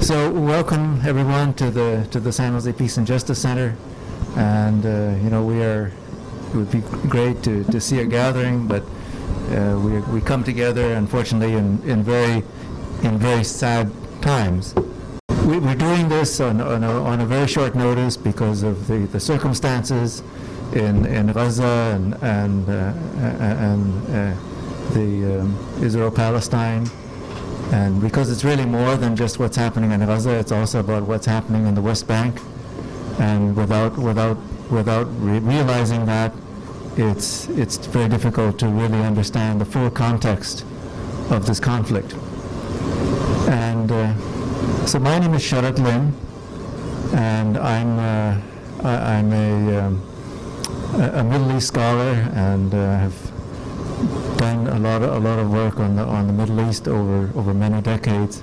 So welcome everyone to the San Jose Peace and Justice Center, and it would be great to see a gathering, but we come together unfortunately in very sad times. We're doing this on a very short notice because of the circumstances in Gaza and the Israel-Palestine. And because it's really more than just what's happening in Gaza, it's also about what's happening in the West Bank. And without realizing that, it's very difficult to really understand the full context of this conflict. And so my name is Sharat G, and I'm a Middle East scholar, and have done a lot of work on the Middle East over many decades,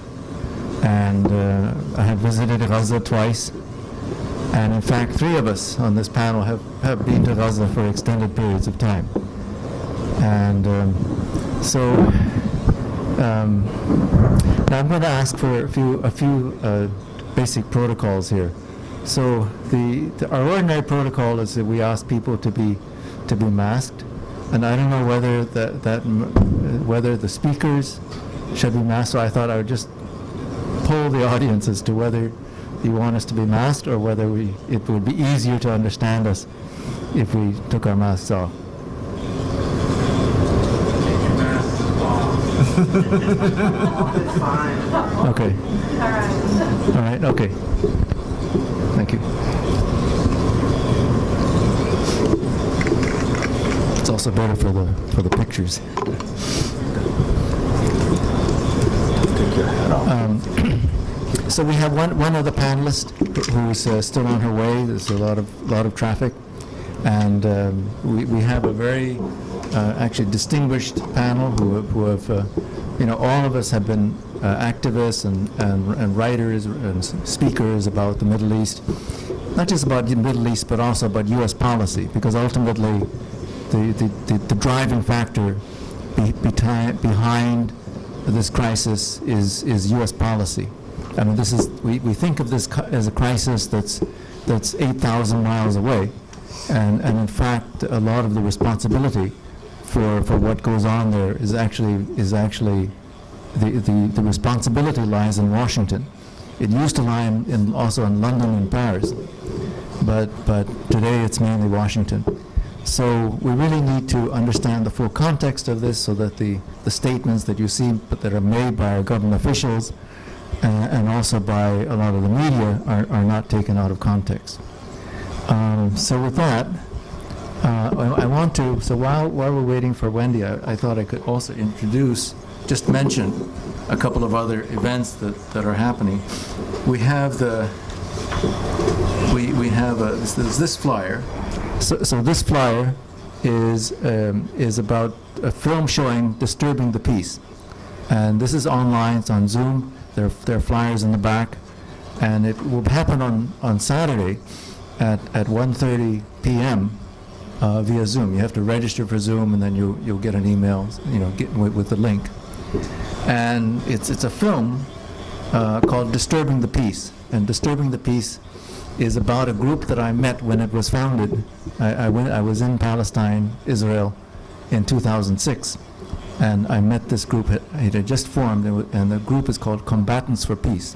and I have visited Gaza twice, and in fact 3 of us on this panel have been to Gaza for extended periods of time. And now I'm going to ask for a few basic protocols here. So our ordinary protocol is that we ask people to be masked. And I don't know whether the speakers should be masked, so I thought I would just poll the audience as to whether you want us to be masked or whether it would be easier to understand us if we took our masks off. It's fine. Okay. All right, okay. Thank you. It's also better for the pictures. Take your hat off. So we have one of the panelists who's still on her way. There's a lot of traffic, and we have a very actually distinguished panel who have all of us have been activists and writers and speakers about the Middle East, not just about the Middle East but also about U.S. policy, because ultimately the driving factor behind this crisis is U.S. policy. I mean, we think of this as a crisis that's 8,000 miles away, and in fact a lot of the responsibility for what goes on there is actually the responsibility lies in Washington. It used to lie also in London and Paris, but today it's mainly Washington. So we really need to understand the full context of this so that the statements that you see that are made by our government officials and also by a lot of the media are not taken out of context. So with that, I want to, so while we're waiting for Wendy, I thought I could also just mention a couple of other events that are happening. We have this flyer. So this flyer is about a film showing Disturbing the Peace, and this is online. It's on Zoom. There are flyers in the back, and it will happen on Saturday at 1:30 p.m. Via Zoom. You have to register for Zoom, and then you'll get an email, with the link. And it's a film called Disturbing the Peace, and Disturbing the Peace is about a group that I met when it was founded. I was in Palestine, Israel, in 2006, and I met this group. It had just formed, and the group is called Combatants for Peace.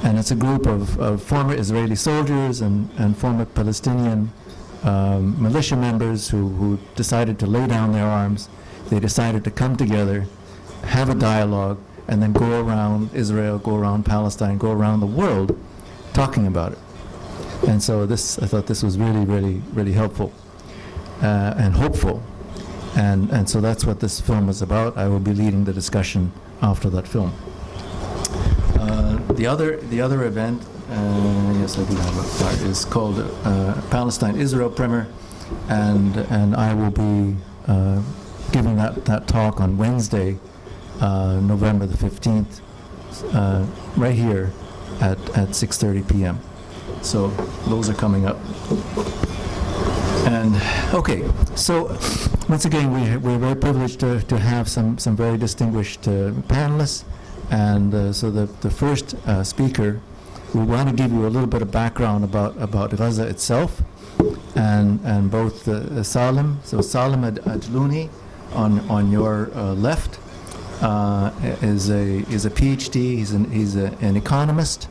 And it's a group of former Israeli soldiers and former Palestinian militia members who decided to lay down their arms. They decided to come together, have a dialogue, and then go around Israel, go around Palestine, go around the world talking about it. And so I thought this was really, really, really helpful and hopeful. And so that's what this film is about. I will be leading the discussion after that film. The other event, yes, I do have a flyer, is called Palestine-Israel Primer, and I will be giving that talk on Wednesday, November the 15th, right here at 6:30 p.m. So those are coming up. And okay, so once again we're very privileged to have some very distinguished panelists, And so the first speaker, we want to give you a little bit of background about Gaza itself, and both Salem, so Salem Ajluni on your left is a PhD. He's an economist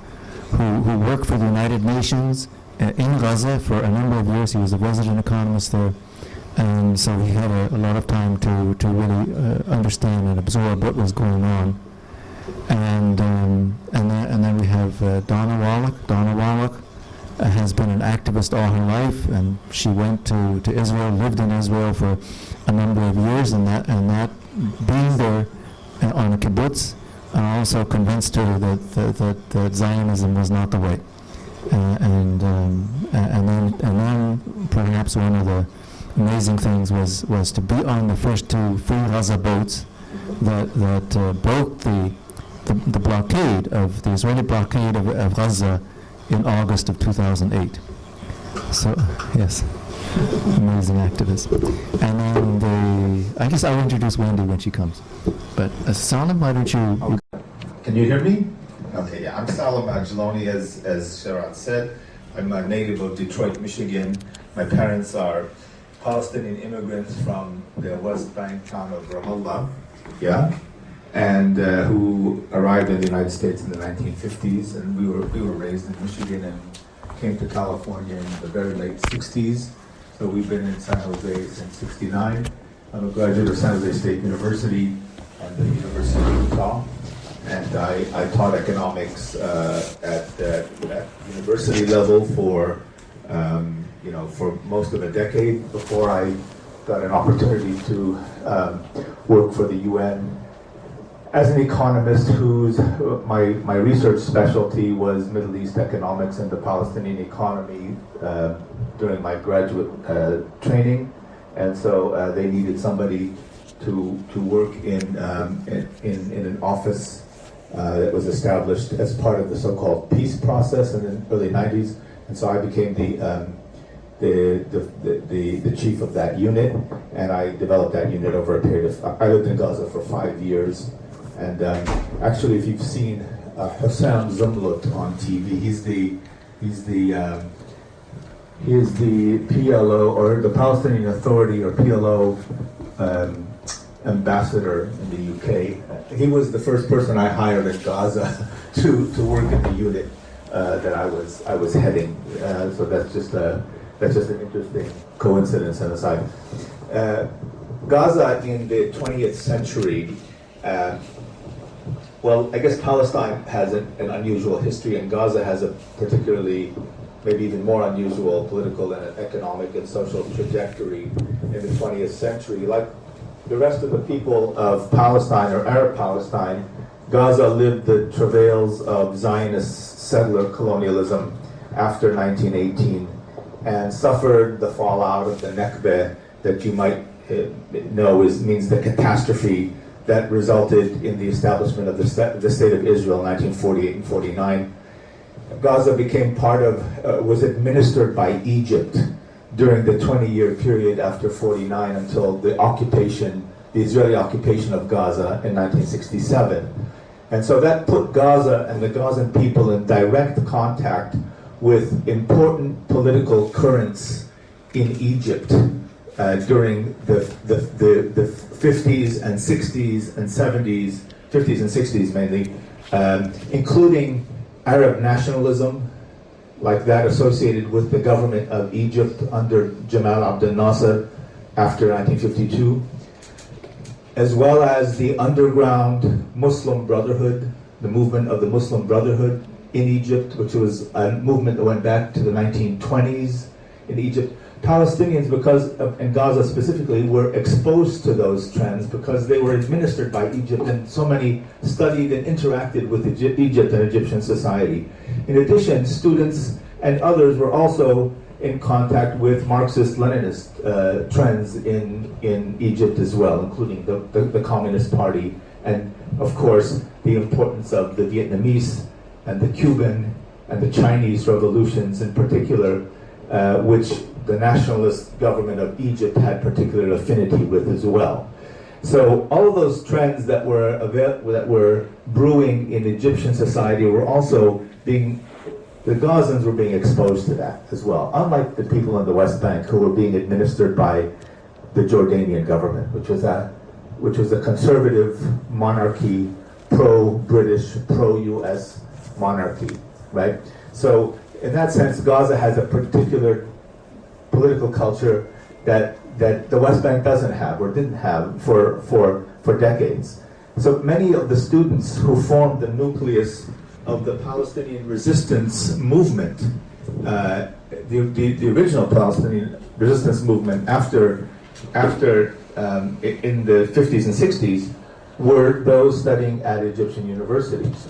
who worked for the United Nations in Gaza for a number of years. He was a resident economist there, and so he had a lot of time to really understand and absorb what was going on. And then we have Donna Wallach. Donna Wallach has been an activist all her life, and she went to Israel, lived in Israel for a number of years, and that being there on a kibbutz also convinced her that Zionism was not the way. And then perhaps one of the amazing things was to be on the first two Free Gaza boats that broke the blockade of the Israeli blockade of Gaza in August of 2008. So yes, amazing activist. And then I guess I'll introduce Wendy when she comes. But Salem, why don't you? Can you hear me? Okay, yeah. I'm Salem Ajluni, as Sharat said. I'm a native of Detroit, Michigan. My parents are Palestinian immigrants from the West Bank town of Ramallah, yeah, and who arrived in the United States in the 1950s. And we were raised in Michigan and came to California in the very late 60s. So we've been in San Jose since '69. I'm a graduate of San Jose State University and the University of Utah. And I taught economics at university level for most of a decade before I got an opportunity to work for the UN as an economist whose my research specialty was Middle East economics and the Palestinian economy during my graduate training. And so they needed somebody to work in an office that was established as part of the so-called peace process in the early 90s, and so I became the chief of that unit, and I developed that unit over a period of. I lived in Gaza for 5 years, and actually, if you've seen Hussam Zumlut on TV, he's the PLO or the Palestinian Authority or PLO. Ambassador in the UK. He was the first person I hired in Gaza to work in the unit that I was heading. So that's just an interesting coincidence and aside. Gaza in the 20th century. Well, I guess Palestine has an unusual history, and Gaza has a particularly, maybe even more unusual political and economic and social trajectory in the 20th century. Like the rest of the people of Palestine or Arab Palestine, Gaza lived the travails of Zionist settler colonialism after 1918 and suffered the fallout of the Nakba that you might know means the catastrophe that resulted in the establishment of the State of Israel in 1948 and 49. Gaza became was administered by Egypt during the 20-year period after 49 until the Israeli occupation of Gaza in 1967. And so that put Gaza and the Gazan people in direct contact with important political currents in Egypt during the 50s and 60s and 70s, 50s and 60s mainly, including Arab nationalism, like that associated with the government of Egypt under Jamal Abdel Nasser after 1952, as well as the underground Muslim Brotherhood, the movement of the Muslim Brotherhood in Egypt, which was a movement that went back to the 1920s in Egypt. Palestinians, and Gaza specifically, were exposed to those trends because they were administered by Egypt, and so many studied and interacted with Egypt and Egyptian society. In addition, students and others were also in contact with Marxist-Leninist trends in Egypt as well, including the Communist Party, and of course the importance of the Vietnamese and the Cuban and the Chinese revolutions in particular, which the nationalist government of Egypt had particular affinity with as well. So all of those trends that were brewing in Egyptian society were also being, the Gazans were being exposed to that as well. Unlike the people in the West Bank who were being administered by the Jordanian government, which was a conservative monarchy, pro-British, pro-US monarchy, right? So in that sense, Gaza has a particular political culture that the West Bank doesn't have or didn't have for decades. So many of the students who formed the nucleus of the Palestinian resistance movement, the original Palestinian resistance movement after in the 50s and 60s, were those studying at Egyptian universities.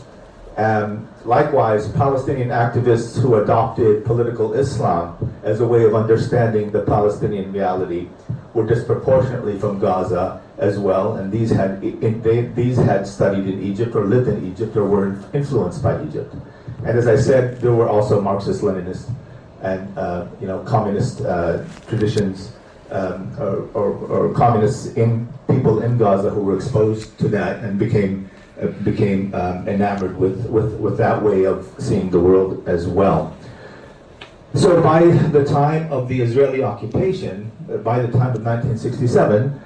Likewise, Palestinian activists who adopted political Islam as a way of understanding the Palestinian reality were disproportionately from Gaza as well, and these had studied in Egypt or lived in Egypt or were influenced by Egypt. And as I said, there were also Marxist-Leninists and communist traditions or communists people in Gaza who were exposed to that and became enamored with that way of seeing the world as well. So by the time of the Israeli occupation, by the time of 1967,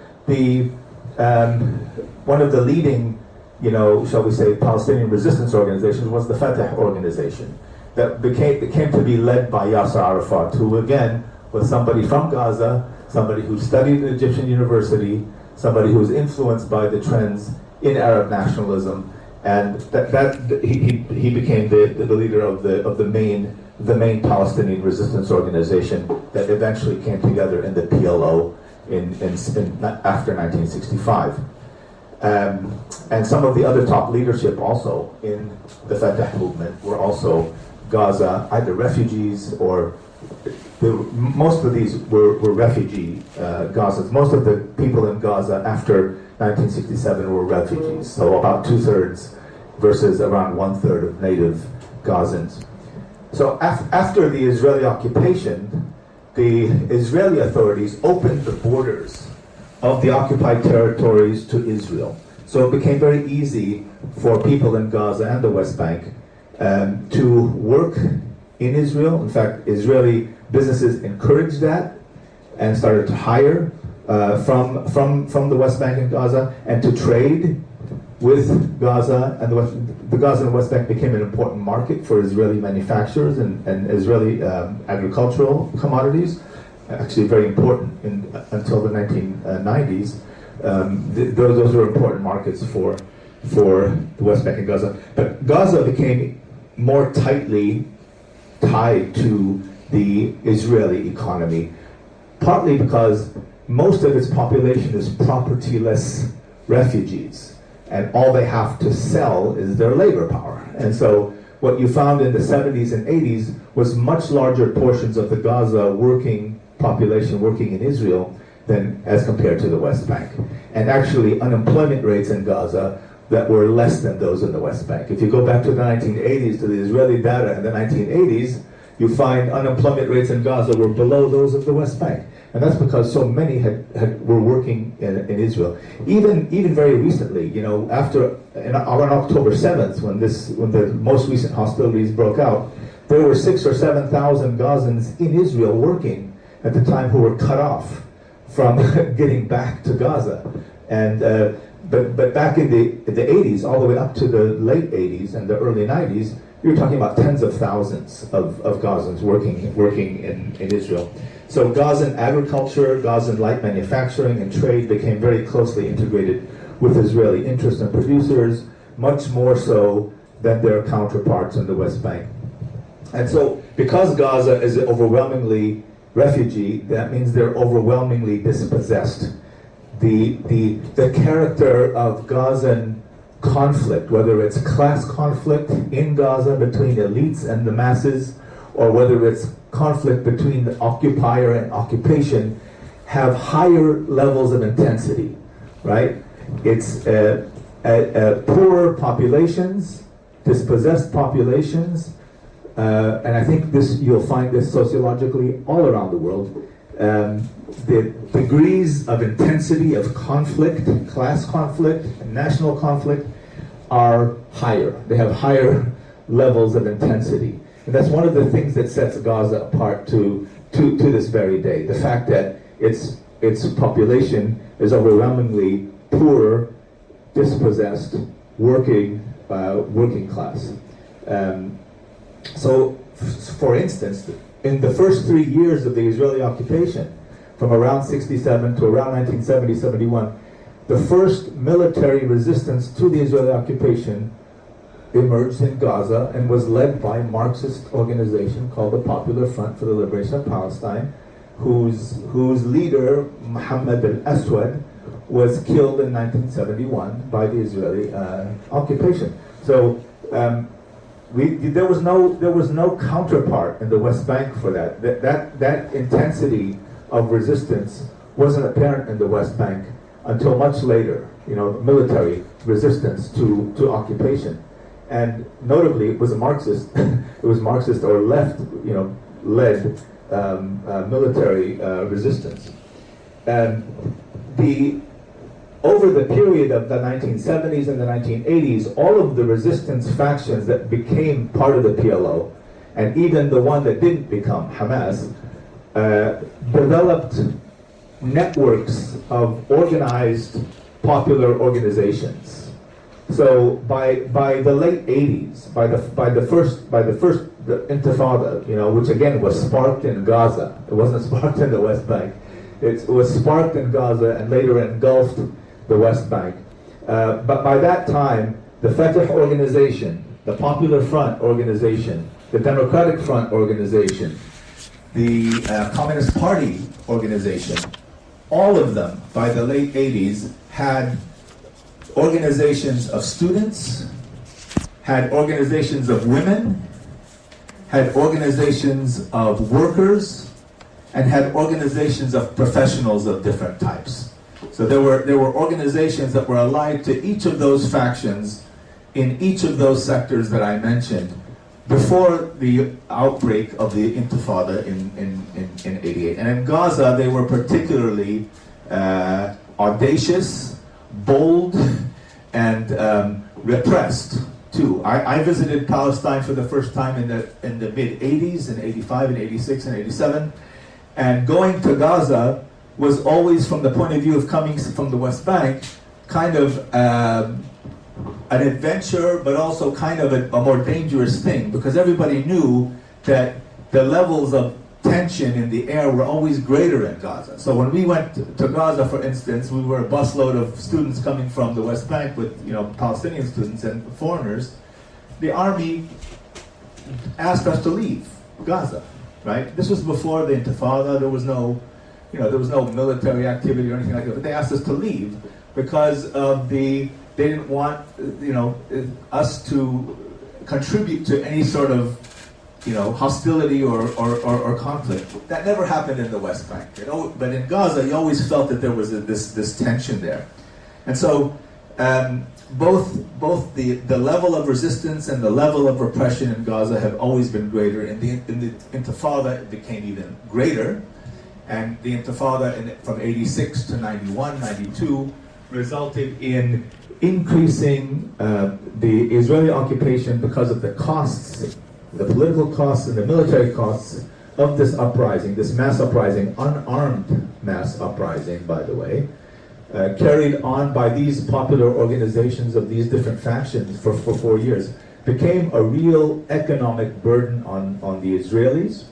one of the leading, shall we say, Palestinian resistance organizations was the Fatah organization that came to be led by Yasser Arafat, who again was somebody from Gaza, somebody who studied at Egyptian university, somebody who was influenced by the trends in Arab nationalism, and he became the leader of the main Palestinian resistance organization that eventually came together in the PLO after 1965. And some of the other top leadership also in the Fatah movement were also Gaza, either refugees or most of these were refugee Gazans. Most of the people in Gaza after 1967 were refugees, so about 2/3 versus around 1/3 of native Gazans. So after the Israeli occupation, the Israeli authorities opened the borders of the occupied territories to Israel. So it became very easy for people in Gaza and the West Bank to work in Israel. In fact, Israeli businesses encouraged that and started to hire from the West Bank and Gaza, and to trade with Gaza and the Gaza and West Bank became an important market for Israeli manufacturers and Israeli agricultural commodities. Actually, very important until the 1990s. Those were important markets for the West Bank and Gaza. But Gaza became more tightly tied to the Israeli economy, partly because most of its population is propertyless refugees, and all they have to sell is their labor power. And so what you found in the 70s and 80s was much larger portions of the Gaza working population working in Israel than as compared to the West Bank. And actually unemployment rates in Gaza that were less than those in the West Bank. If you go back to the 1980s, to the Israeli data in the 1980s, you find unemployment rates in Gaza were below those of the West Bank. And that's because so many were working in Israel. Even very recently, around October 7th, when the most recent hostilities broke out, there were 6,000 or 7,000 Gazans in Israel working at the time who were cut off from getting back to Gaza. And but back in the 80s, all the way up to the late 80s and the early 90s, you're talking about tens of thousands of Gazans working in Israel. So Gazan agriculture, Gazan light manufacturing and trade became very closely integrated with Israeli interests and producers, much more so than their counterparts in the West Bank. And so because Gaza is overwhelmingly refugee, that means they're overwhelmingly dispossessed. The character of Gazan conflict, whether it's class conflict in Gaza between elites and the masses, or whether it's conflict between the occupier and occupation, have higher levels of intensity, right? It's poorer populations, dispossessed populations, and I think you'll find this sociologically all around the world. The degrees of intensity of conflict, class conflict, and national conflict are higher. They have higher levels of intensity. And that's one of the things that sets Gaza apart to this very day. The fact that its population is overwhelmingly poor, dispossessed, working class. So, for instance, in the first 3 years of the Israeli occupation, from around 67 to around 1970-71, the first military resistance to the Israeli occupation emerged in Gaza and was led by a Marxist organization called the Popular Front for the Liberation of Palestine, whose leader, Mohammed al-Aswad, was killed in 1971 by the Israeli occupation. So there was no counterpart in the West Bank for that. That intensity of resistance wasn't apparent in the West Bank until much later. Military resistance to occupation, and notably, it was a Marxist. It was Marxist or left, led military resistance. Over the period of the 1970s and the 1980s, all of the resistance factions that became part of the PLO, and even the one that didn't become, Hamas, developed networks of organized popular organizations. So by the late 80s, by the first the Intifada, which again was sparked in Gaza. It wasn't sparked in the West Bank. It was sparked in Gaza and later engulfed the West Bank. But by that time, the Fatah organization, the Popular Front organization, the Democratic Front organization, the Communist Party organization, all of them, by the late 80s, had organizations of students, had organizations of women, had organizations of workers, and had organizations of professionals of different types. So there were organizations that were allied to each of those factions in each of those sectors that I mentioned before the outbreak of the Intifada in 88. And in Gaza, they were particularly audacious, bold, and repressed too. I visited Palestine for the first time in the mid-80s, in 85 and 86 and 87, and going to Gaza was always, from the point of view of coming from the West Bank, kind of an adventure, but also kind of a more dangerous thing, because everybody knew that the levels of tension in the air were always greater in Gaza. So when we went to Gaza, for instance, we were a busload of students coming from the West Bank with Palestinian students and foreigners. The army asked us to leave Gaza, right? This was before the Intifada. There was no military activity or anything like that. But they asked us to leave because of they didn't want us to contribute to any sort of hostility or conflict. That never happened in the West Bank. But in Gaza, you always felt that there was this tension there. And so both the level of resistance and the level of repression in Gaza have always been greater. In the Intifada, it became even greater. And the Intifada from 86 to 91, 92 resulted in increasing the Israeli occupation because of the costs, the political costs and the military costs of this uprising, this mass uprising, unarmed mass uprising, by the way, carried on by these popular organizations of these different factions for 4 years, became a real economic burden on the Israelis.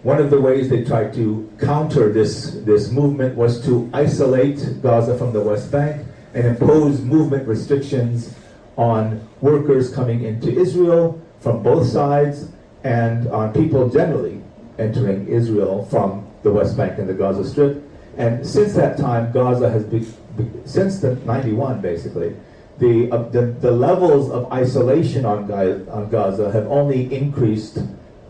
One of the ways they tried to counter this movement was to isolate Gaza from the West Bank and impose movement restrictions on workers coming into Israel from both sides and on people generally entering Israel from the West Bank and the Gaza Strip. And since that time, Gaza has been, since the 91 basically, the levels of isolation on Gaza have only increased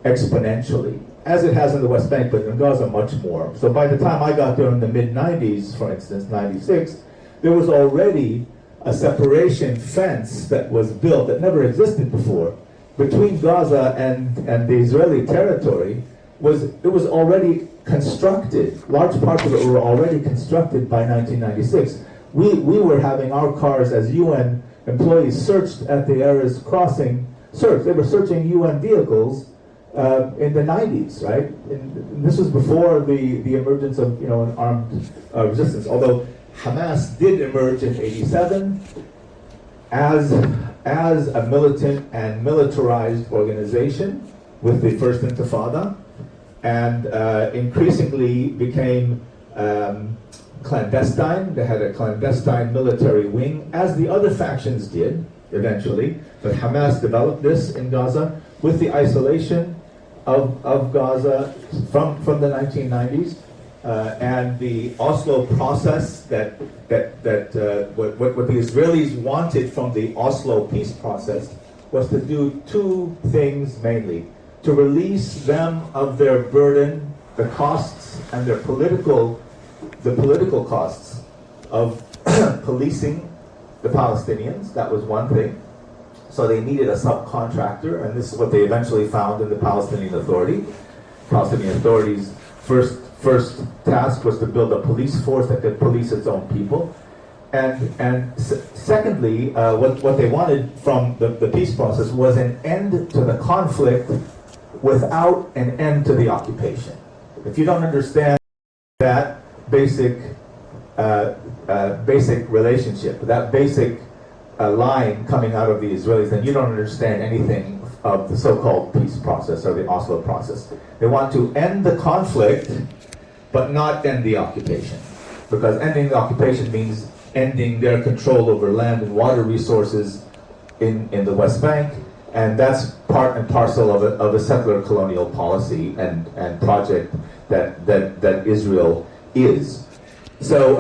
exponentially, as it has in the West Bank, but in Gaza much more. So by the time I got there in the mid-90s, for instance, 96, there was already a separation fence that was built that never existed before between Gaza and the Israeli territory. It was already constructed. Large parts of it were already constructed by 1996. We were having our cars as UN employees searched at the Erez crossing. They were searching UN vehicles in the 90s, right? And this was before the emergence of an armed resistance. Although Hamas did emerge in '87 as a militant and militarized organization with the First Intifada, and increasingly became clandestine. They had a clandestine military wing, as the other factions did eventually. But Hamas developed this in Gaza with the isolation of Gaza from the 1990s, and the Oslo process what the Israelis wanted from the Oslo peace process was to do two things mainly: to release them of their burden, the costs and the political costs of policing the Palestinians. That was one thing. So they needed a subcontractor, and this is what they eventually found in the Palestinian Authority. Palestinian Authority's first task was to build a police force that could police its own people. And secondly, what they wanted from the peace process was an end to the conflict without an end to the occupation. If you don't understand that basic relationship, that basic line coming out of the Israelis, then you don't understand anything of the so-called peace process or the Oslo process. They want to end the conflict, but not end the occupation. Because ending the occupation means ending their control over land and water resources in the West Bank, and that's part and parcel of a settler colonial policy and project that Israel is. So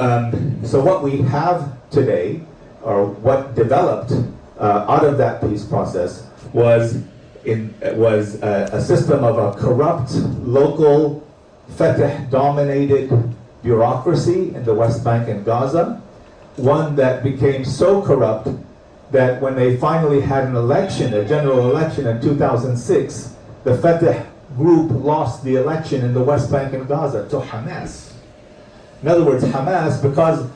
what we have today, or what developed out of that peace process, was a system of a corrupt local Fatah-dominated bureaucracy in the West Bank and Gaza, one that became so corrupt that when they finally had an election, a general election in 2006, the Fatah group lost the election in the West Bank and Gaza to Hamas. In other words, Hamas, because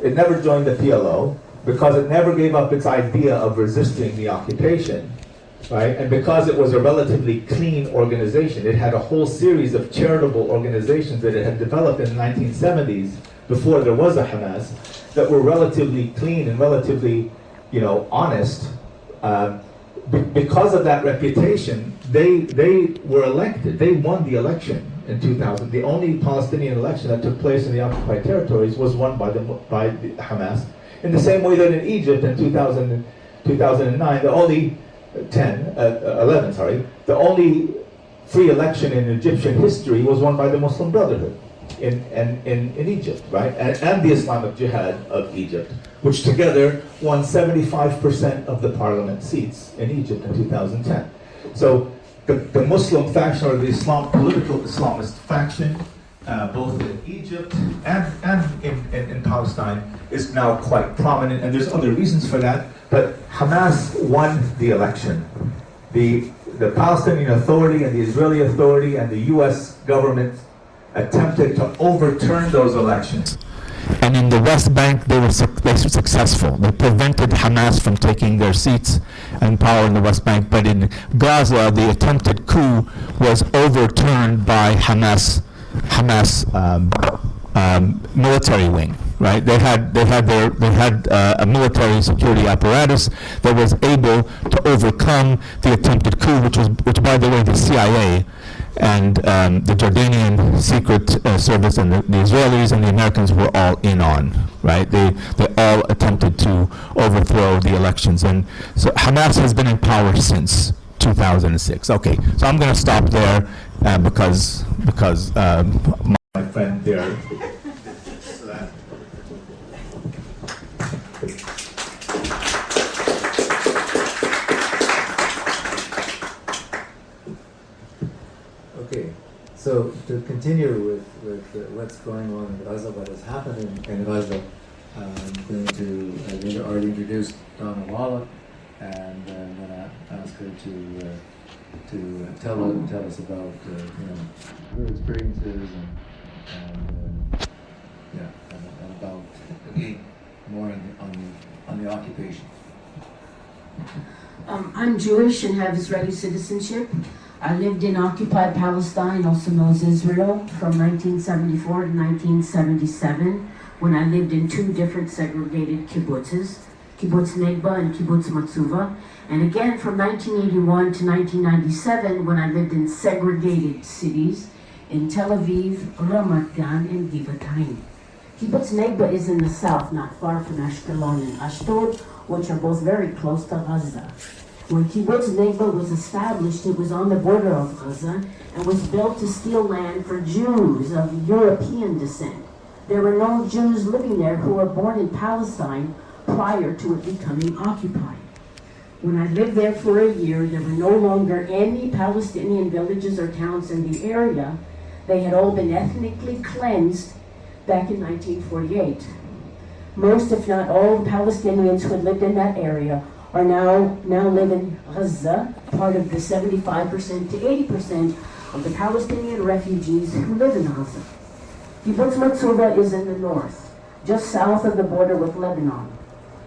it never joined the PLO, because it never gave up its idea of resisting the occupation, right? And because it was a relatively clean organization, it had a whole series of charitable organizations that it had developed in the 1970s before there was a Hamas, that were relatively clean and relatively, honest. Because of that reputation, they were elected. They won the election in 2000. The only Palestinian election that took place in the occupied territories was won by the Hamas. In the same way that in Egypt in 2009, the only 11, the only free election in Egyptian history was won by the Muslim Brotherhood in Egypt, right? And the Islamic Jihad of Egypt, which together won 75% of the parliament seats in Egypt in 2010. So the Muslim faction, or the political Islamist faction, both in Egypt and in Palestine, is now quite prominent, and there's other reasons for that, but Hamas won the election. The Palestinian Authority and the Israeli Authority and the US government attempted to overturn those elections. And in the West Bank, they were successful. They prevented Hamas from taking their seats and power in the West Bank. But in Gaza, the attempted coup was overturned by Hamas military wing. Right? They had a military security apparatus that was able to overcome the attempted coup, which by the way, the CIA and the Jordanian secret service and the Israelis and the Americans were all in on. Right? They all attempted to overthrow the elections, and so Hamas has been in power since 2006. Okay, so I'm going to stop there because my friend there. Okay, so to continue with what's going on in Gaza, what has happened in Gaza, I'm going to already introduce Donna Wallach, and I'm going to ask her to tell us about her experiences and about more on the occupation. I'm Jewish and have Israeli citizenship. I lived in occupied Palestine, also known as Israel, from 1974 to 1977, when I lived in two different segregated kibbutzes, Kibbutz Negba and Kibbutz Matsuva, and again from 1981 to 1997, when I lived in segregated cities in Tel Aviv, Ramat Gan, and Givatayim. Kibbutz Negba is in the south, not far from Ashkelon and Ashdod, which are both very close to Gaza. When Kibbutz Negba was established, it was on the border of Gaza and was built to steal land for Jews of European descent. There were no Jews living there who were born in Palestine prior to it becoming occupied. When I lived there for a year, there were no longer any Palestinian villages or towns in the area. They had all been ethnically cleansed back in 1948. Most, if not all, the Palestinians who had lived in that area are now live in Gaza, part of the 75% to 80% of the Palestinian refugees who live in Gaza. Kibbutz Matsuva is in the north, just south of the border with Lebanon.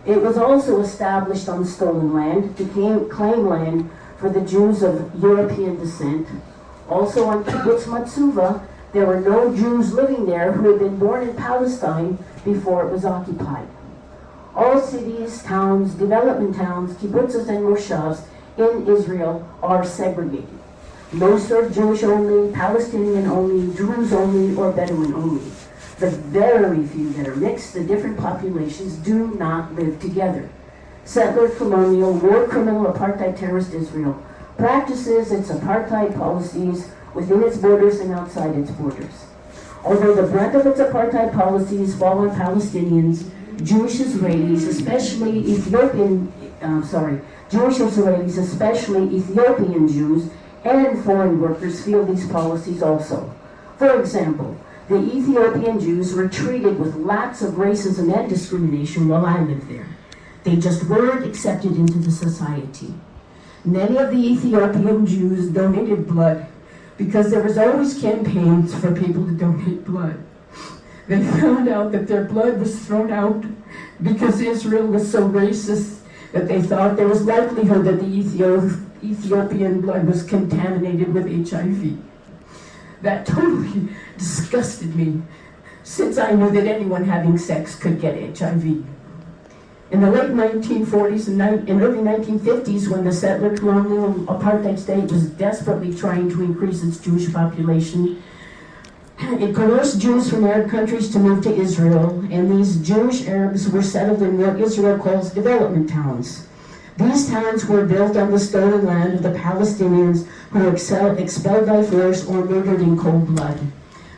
It was also established on stolen land to claim land for the Jews of European descent. Also on Kibbutz Matsuva, there were no Jews living there who had been born in Palestine before it was occupied. All cities, towns, development towns, kibbutzes and moshavs in Israel are segregated. Most are Jewish only, Palestinian only, Druze only, or Bedouin only. The very few that are mixed, the different populations, do not live together. Settler, colonial, war criminal, apartheid terrorist Israel practices its apartheid policies within its borders and outside its borders. Although the brunt of its apartheid policies fall on Palestinians, Jewish Israelis, especially Ethiopian Jews and foreign workers feel these policies also. For example, the Ethiopian Jews were treated with lots of racism and discrimination while I lived there. They just weren't accepted into the society. Many of the Ethiopian Jews donated blood because there was always campaigns for people to donate blood. They found out that their blood was thrown out because Israel was so racist that they thought there was likelihood that the Ethiopian blood was contaminated with HIV. That totally disgusted me, since I knew that anyone having sex could get HIV. In the late 1940s and early 1950s, when the settler colonial apartheid state was desperately trying to increase its Jewish population, it coerced Jews from Arab countries to move to Israel, and these Jewish Arabs were settled in what Israel calls development towns. These towns were built on the stolen land of the Palestinians who were expelled by force or murdered in cold blood.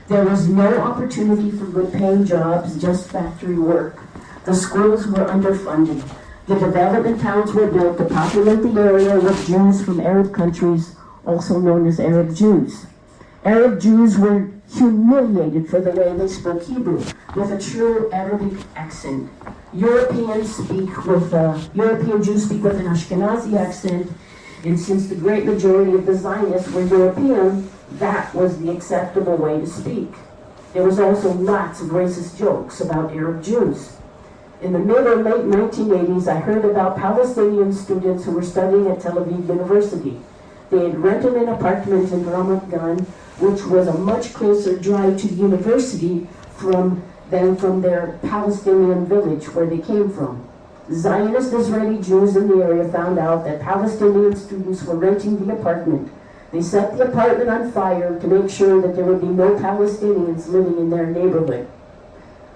There was no opportunity for good-paying jobs, just factory work. The schools were underfunded. The development towns were built to populate the area with Jews from Arab countries, also known as Arab Jews. Arab Jews were humiliated for the way they spoke Hebrew, with a true Arabic accent. European Jews speak with an Ashkenazi accent, and since the great majority of the Zionists were European, that was the acceptable way to speak. There was also lots of racist jokes about Arab Jews. In the mid or late 1980s, I heard about Palestinian students who were studying at Tel Aviv University. They had rented an apartment in Ramat Gan, which was a much closer drive to the university than from their Palestinian village where they came from. Zionist Israeli Jews in the area found out that Palestinian students were renting the apartment. They set the apartment on fire to make sure that there would be no Palestinians living in their neighborhood.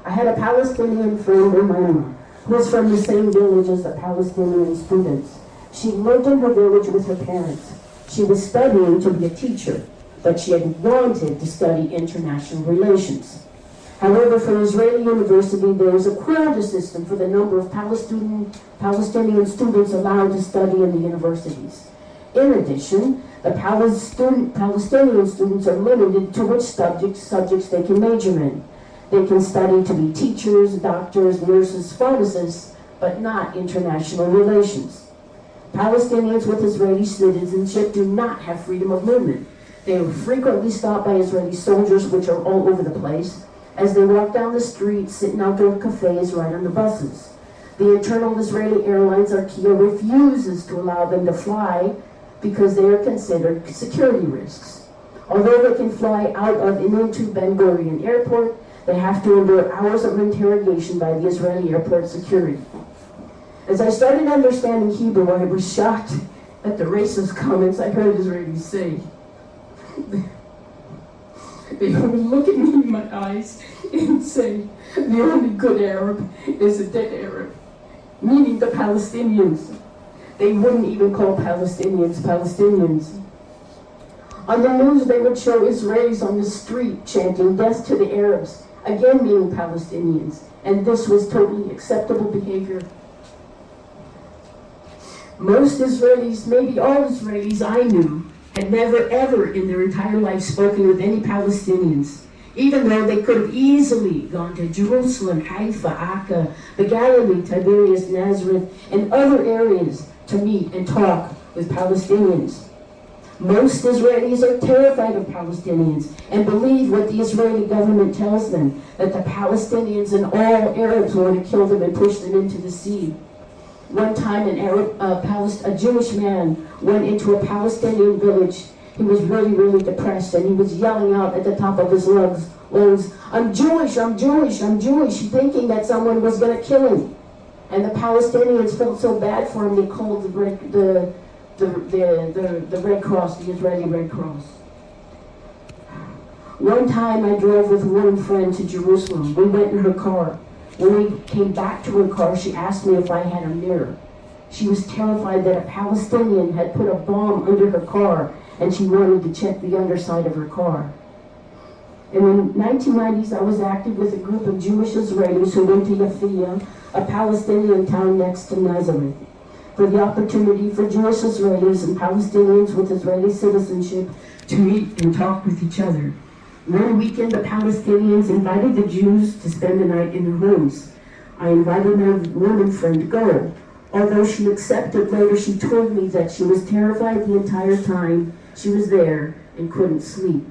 I had a Palestinian friend, Umar, who was from the same village as the Palestinian students. She lived in her village with her parents. She was studying to be a teacher, but she had wanted to study international relations. However, for Israeli university, there is a quota system for the number of Palestinian students allowed to study in the universities. In addition, the Palestinian students are limited to which subjects they can major in. They can study to be teachers, doctors, nurses, pharmacists, but not international relations. Palestinians with Israeli citizenship do not have freedom of movement. They are frequently stopped by Israeli soldiers, which are all over the place, as they walk down the street, sit in outdoor cafes, ride on the buses. The internal Israeli airlines, Arkia, refuses to allow them to fly because they are considered security risks. Although they can fly out of and into Ben Gurion Airport, they have to endure hours of interrogation by the Israeli airport security. As I started understanding Hebrew, I was shocked at the racist comments I heard Israelis say. They would look at me in my eyes and say, the only good Arab is a dead Arab, meaning the Palestinians. They wouldn't even call Palestinians Palestinians. On the news, they would show Israelis on the street chanting death to the Arabs, again meaning Palestinians, and this was totally acceptable behavior. Most Israelis, maybe all Israelis I knew, had never ever in their entire life spoken with any Palestinians, even though they could have easily gone to Jerusalem, Haifa, Akka, the Galilee, Tiberias, Nazareth, and other areas to meet and talk with Palestinians. Most Israelis are terrified of Palestinians and believe what the Israeli government tells them, that the Palestinians and all Arabs want to kill them and push them into the sea. One time a Jewish man went into a Palestinian village. He was really, really depressed, and he was yelling out at the top of his lungs, I'm Jewish, I'm Jewish, I'm Jewish, thinking that someone was going to kill him. And the Palestinians felt so bad for him, they called the Red Cross, the Israeli Red Cross. One time I drove with one friend to Jerusalem. We went in her car. When we came back to her car, she asked me if I had a mirror. She was terrified that a Palestinian had put a bomb under her car, and she wanted to check the underside of her car. And in the 1990s, I was active with a group of Jewish Israelis who went to Yafia, a Palestinian town next to Nazareth, for the opportunity for Jewish Israelis and Palestinians with Israeli citizenship to meet and talk with each other. One weekend, the Palestinians invited the Jews to spend the night in their homes. I invited my woman friend to go. Although she accepted, later she told me that she was terrified the entire time she was there and couldn't sleep.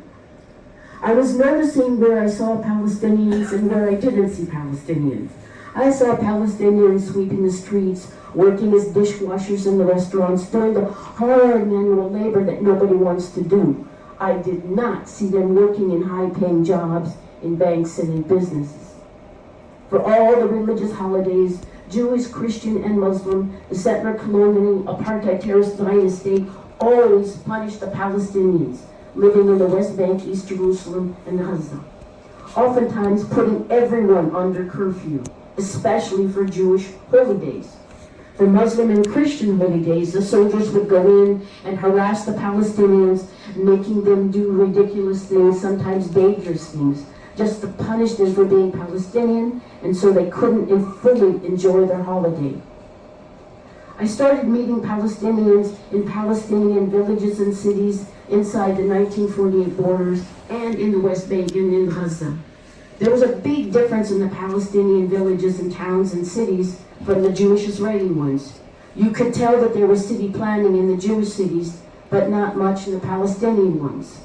I was noticing where I saw Palestinians and where I didn't see Palestinians. I saw Palestinians sweeping the streets, working as dishwashers in the restaurants, doing the hard manual labor that nobody wants to do. I did not see them working in high-paying jobs in banks and in businesses. For all the religious holidays, Jewish, Christian, and Muslim, the settler colonial apartheid terrorist Zionist state always punished the Palestinians living in the West Bank, East Jerusalem, and Gaza, oftentimes putting everyone under curfew, especially for Jewish holy days. For Muslim and Christian holy days, the soldiers would go in and harass the Palestinians, making them do ridiculous things, sometimes dangerous things, just to punish them for being Palestinian, and so they couldn't fully enjoy their holiday. I started meeting Palestinians in Palestinian villages and cities inside the 1948 borders and in the West Bank and in Gaza. There was a big difference in the Palestinian villages and towns and cities from the Jewish Israeli ones. You could tell that there was city planning in the Jewish cities, but not much in the Palestinian ones.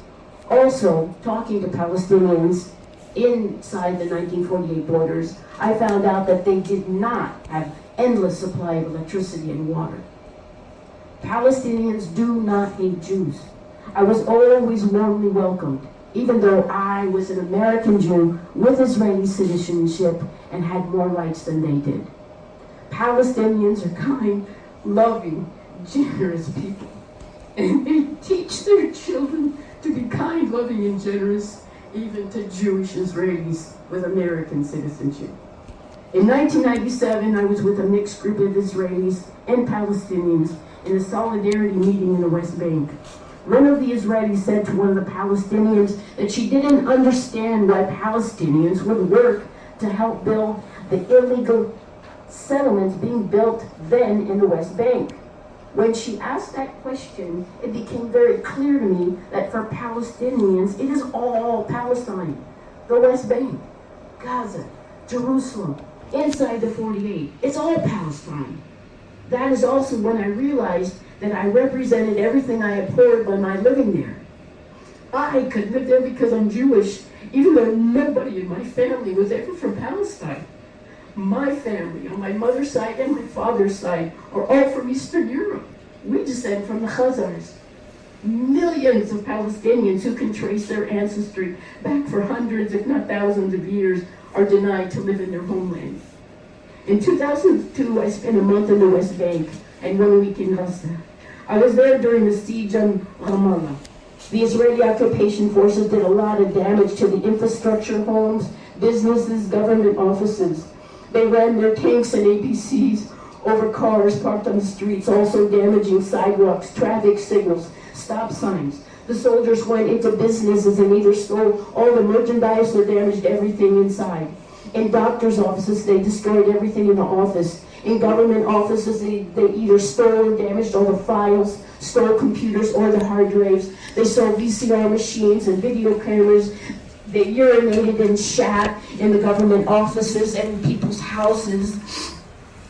Also, talking to Palestinians inside the 1948 borders, I found out that they did not have endless supply of electricity and water. Palestinians do not hate Jews. I was always warmly welcomed, even though I was an American Jew with Israeli citizenship and had more rights than they did. Palestinians are kind, loving, generous people, and they teach their children to be kind, loving, and generous, even to Jewish Israelis with American citizenship. In 1997, I was with a mixed group of Israelis and Palestinians in a solidarity meeting in the West Bank. One of the Israelis said to one of the Palestinians that she didn't understand why Palestinians would work to help build the illegal settlements being built then in the West Bank. When she asked that question, it became very clear to me that for Palestinians, it is all Palestine. The West Bank, Gaza, Jerusalem, inside the 48, it's all Palestine. That is also when I realized that I represented everything I abhorred by my living there. I could live there because I'm Jewish, even though nobody in my family was ever from Palestine. My family, on my mother's side and my father's side, are all from Eastern Europe. We descend from the Khazars. Millions of Palestinians who can trace their ancestry back for hundreds, if not thousands of years, are denied to live in their homeland. In 2002, I spent a month in the West Bank and 1 week in Gaza. I was there during the siege on Ramallah. The Israeli occupation forces did a lot of damage to the infrastructure, homes, businesses, government offices. They ran their tanks and APCs over cars parked on the streets, also damaging sidewalks, traffic signals, stop signs. The soldiers went into businesses and either stole all the merchandise or damaged everything inside. In doctors' offices, they destroyed everything in the office. In government offices, they either stole or damaged all the files, stole computers or the hard drives. They stole VCR machines and video cameras. They urinated and shat in the government offices and in people's houses.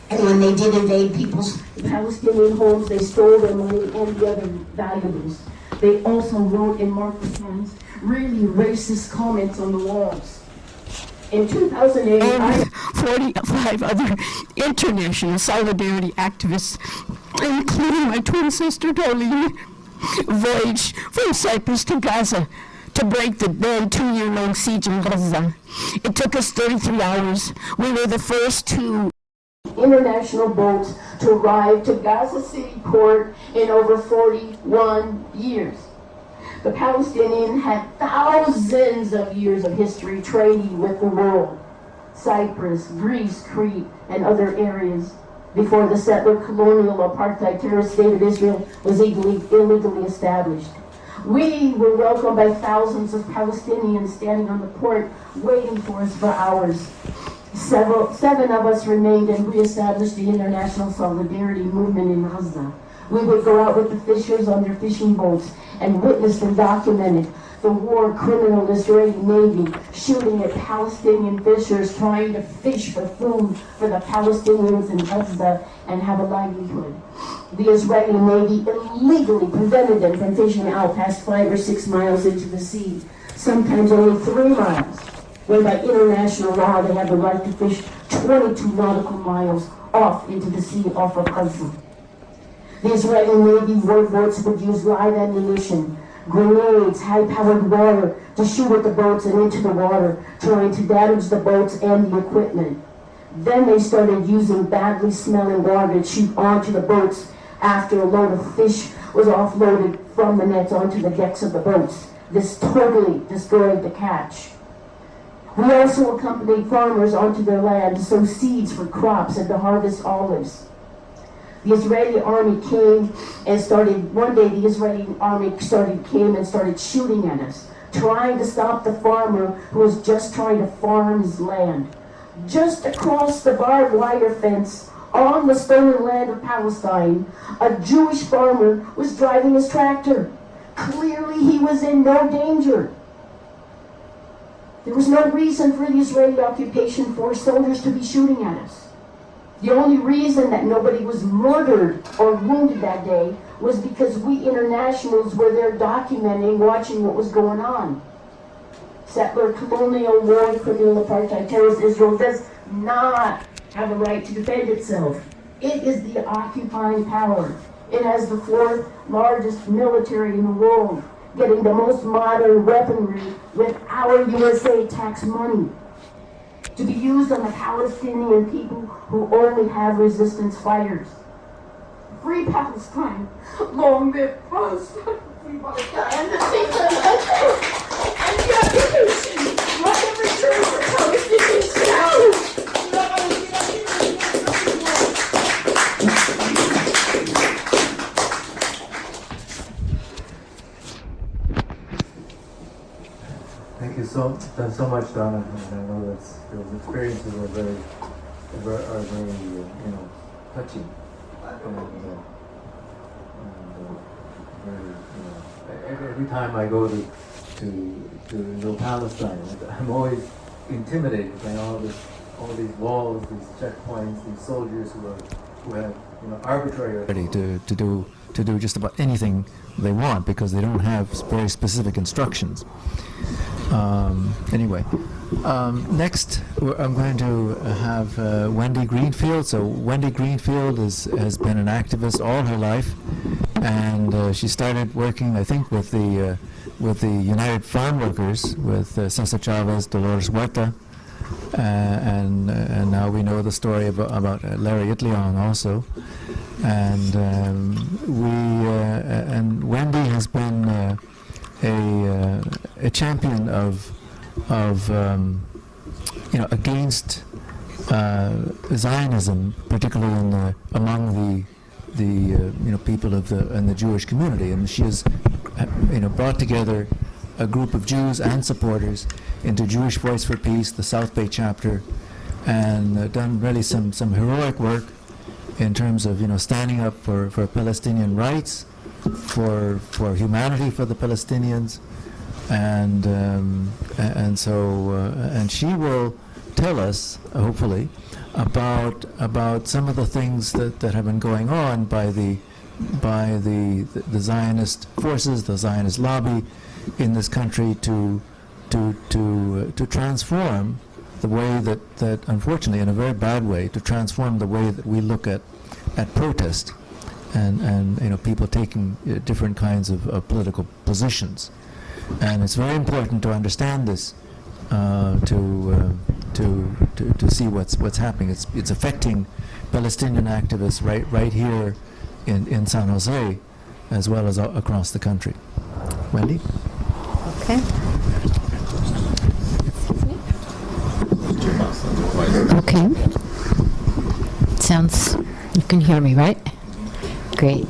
And when they did invade people's Palestinian homes, they stole their money and the other valuables. They also wrote in marker pens really racist comments on the walls. In 2008, I 45 other international solidarity activists, including my twin sister Darlene, voyaged from Cyprus to Gaza to break the then 2-year-long siege in Gaza. It took us 33 hours. We were the first 2 international boats to arrive to Gaza City port in over 41 years. The Palestinians had thousands of years of history trading with the world, Cyprus, Greece, Crete, and other areas, before the settler colonial apartheid terrorist state of Israel was illegally established. We were welcomed by thousands of Palestinians standing on the port waiting for us for hours. 7 of us remained and reestablished the international solidarity movement in Gaza. We would go out with the fishers on their fishing boats and witnessed and documented the war criminal Israeli Navy shooting at Palestinian fishers trying to fish for food for the Palestinians in Gaza and have a livelihood. The Israeli Navy illegally prevented them from fishing out past 5 or 6 miles into the sea, sometimes only 3 miles, when by international law they have the right to fish 22 nautical miles off into the sea off of Gaza. The Israeli Navy warboats would use live ammunition, grenades, high-powered water to shoot at the boats and into the water, trying to damage the boats and the equipment. Then they started using badly smelling water to shoot onto the boats after a load of fish was offloaded from the nets onto the decks of the boats. This totally destroyed the catch. We also accompanied farmers onto their land to sow seeds for crops and to harvest olives. The Israeli army came and started, one day the Israeli army came and started shooting at us, trying to stop the farmer who was just trying to farm his land. Just across the barbed wire fence on the stolen land of Palestine, a Jewish farmer was driving his tractor. Clearly he was in no danger. There was no reason for the Israeli occupation force soldiers to be shooting at us. The only reason that nobody was murdered or wounded that day was because we internationals were there documenting, watching what was going on. Settler, colonial, war, criminal, apartheid, terrorist Israel does not have a right to defend itself. It is the occupying power. It has the 4th largest military in the world, getting the most modern weaponry with our USA tax money to be used on the Palestinian people who only have resistance fighters. Free Palestine, long live Palestine, free Palestine, and the state and the occupation, must have returned for Palestinians now. Thank you so much, Donna. And I know that those experiences are very touching. Every time I go to Palestine, I'm always intimidated by all these walls, these checkpoints, these soldiers who are who have arbitrary authority to do just about anything they want because they don't have very specific instructions. Anyway, next I'm going to have Wendy Greenfield. So Wendy Greenfield has been an activist all her life, and she started working, I think, with the United Farm Workers, with Cesar Chavez, Dolores Huerta, and now we know the story about Larry Itliong also. And and Wendy has been a champion of against Zionism, particularly among the people in the Jewish community, and she has brought together a group of Jews and supporters into Jewish Voice for Peace, the South Bay chapter, and done really some heroic work in terms of standing up for Palestinian rights, for humanity for the Palestinians, and she will tell us hopefully about some of the things that have been going on by the Zionist forces, the Zionist lobby in this country to transform the way that unfortunately in a very bad way, to transform the way that we look at protest and people taking different kinds of political positions. And it's very important to understand this, to see what's happening. It's affecting Palestinian activists right here in San Jose, as well as across the country. Wendy? Okay. Okay. Sounds, you can hear me, right? Great.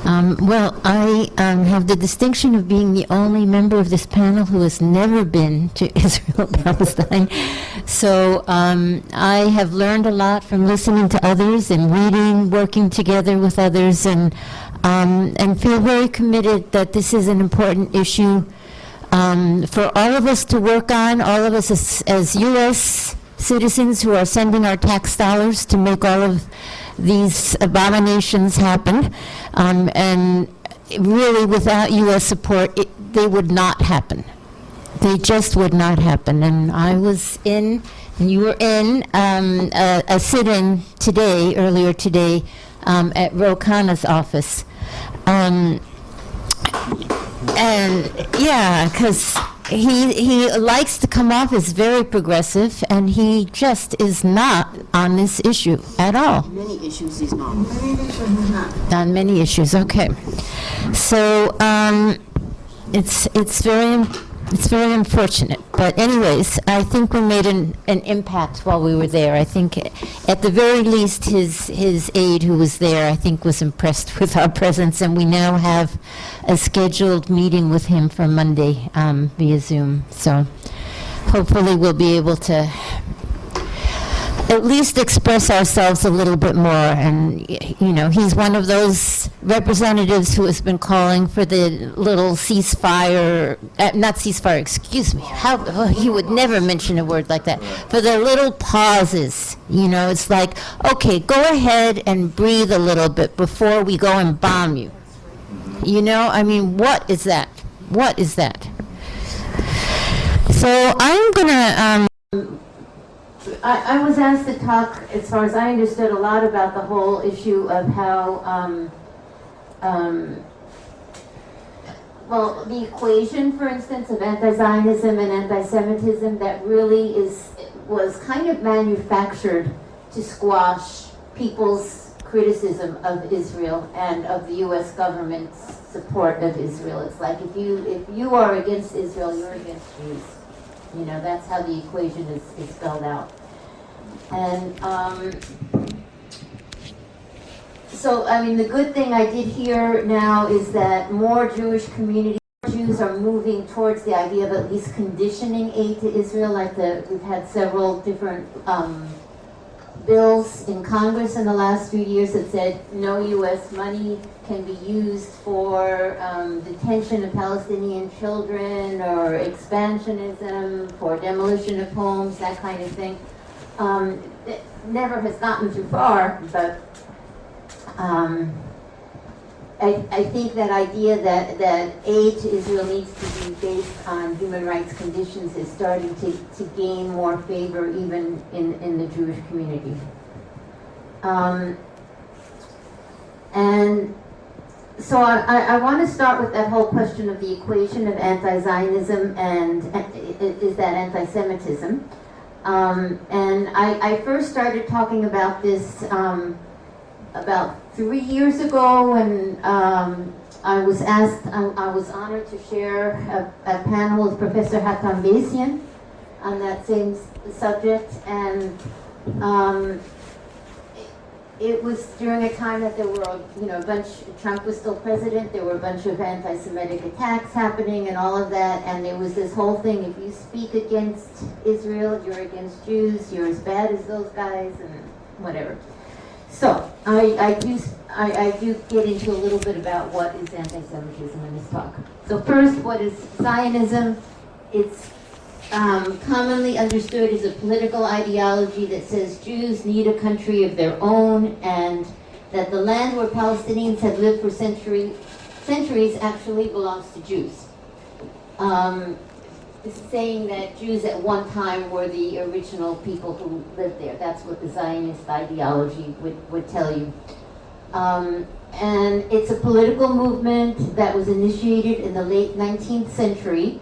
Well, I have the distinction of being the only member of this panel who has never been to Israel, Palestine. So I have learned a lot from listening to others and reading, working together with others, and feel very committed that this is an important issue for all of us to work on, all of us as U.S. citizens who are sending our tax dollars to make all of these abominations happen. And really, without U.S. support, they would not happen. They just would not happen. And I was in, and you were in, a sit-in today, earlier today, at Ro Khanna's office. And yeah, because he likes to come off as very progressive, and he just is not on this issue at all. Many issues he's not. On many issues, okay. So it's very unfortunate. But anyways, I think we made an impact while we were there. I think at the very least his aide who was there, I think, was impressed with our presence, and we now have a scheduled meeting with him for Monday via Zoom. So hopefully we'll be able to at least express ourselves a little bit more. And he's one of those representatives who has been calling for the little ceasefire, not ceasefire, excuse me, he would never mention a word like that, for the little pauses. It's like, okay, go ahead and breathe a little bit before we go and bomb you. What is that? What is that? So I'm gonna, I was asked to talk, as far as I understood, a lot about the whole issue of how, well, the equation, for instance, of anti-Zionism and anti-Semitism that really was kind of manufactured to squash people's criticism of Israel and of the U.S. government's support of Israel. It's like if you are against Israel, you're against Jews. That's how the equation is spelled out. And so, the good thing I did hear now is that more Jews are moving towards the idea of at least conditioning aid to Israel, we've had several different bills in Congress in the last few years that said no U.S. money can be used for detention of Palestinian children or expansionism, for demolition of homes, that kind of thing. It never has gotten too far, but I think that idea that aid to Israel needs to be based on human rights conditions is starting to gain more favor even in the Jewish community. And so I want to start with that whole question of the equation of anti-Zionism and is that anti-Semitism. And I first started talking about this about 3 years ago when I was asked, I was honored to share a panel with Professor Hakan Besian on that same subject, and it was during a time that there were, a bunch, Trump was still president, there were a bunch of anti-Semitic attacks happening and all of that, and there was this whole thing, if you speak against Israel, you're against Jews, you're as bad as those guys, and whatever. So, I do get into a little bit about what is anti-Semitism in this talk. So first, what is Zionism? It's commonly understood as a political ideology that says Jews need a country of their own, and that the land where Palestinians have lived for centuries actually belongs to Jews. Saying that Jews at one time were the original people who lived there. That's what the Zionist ideology would tell you. And it's a political movement that was initiated in the late 19th century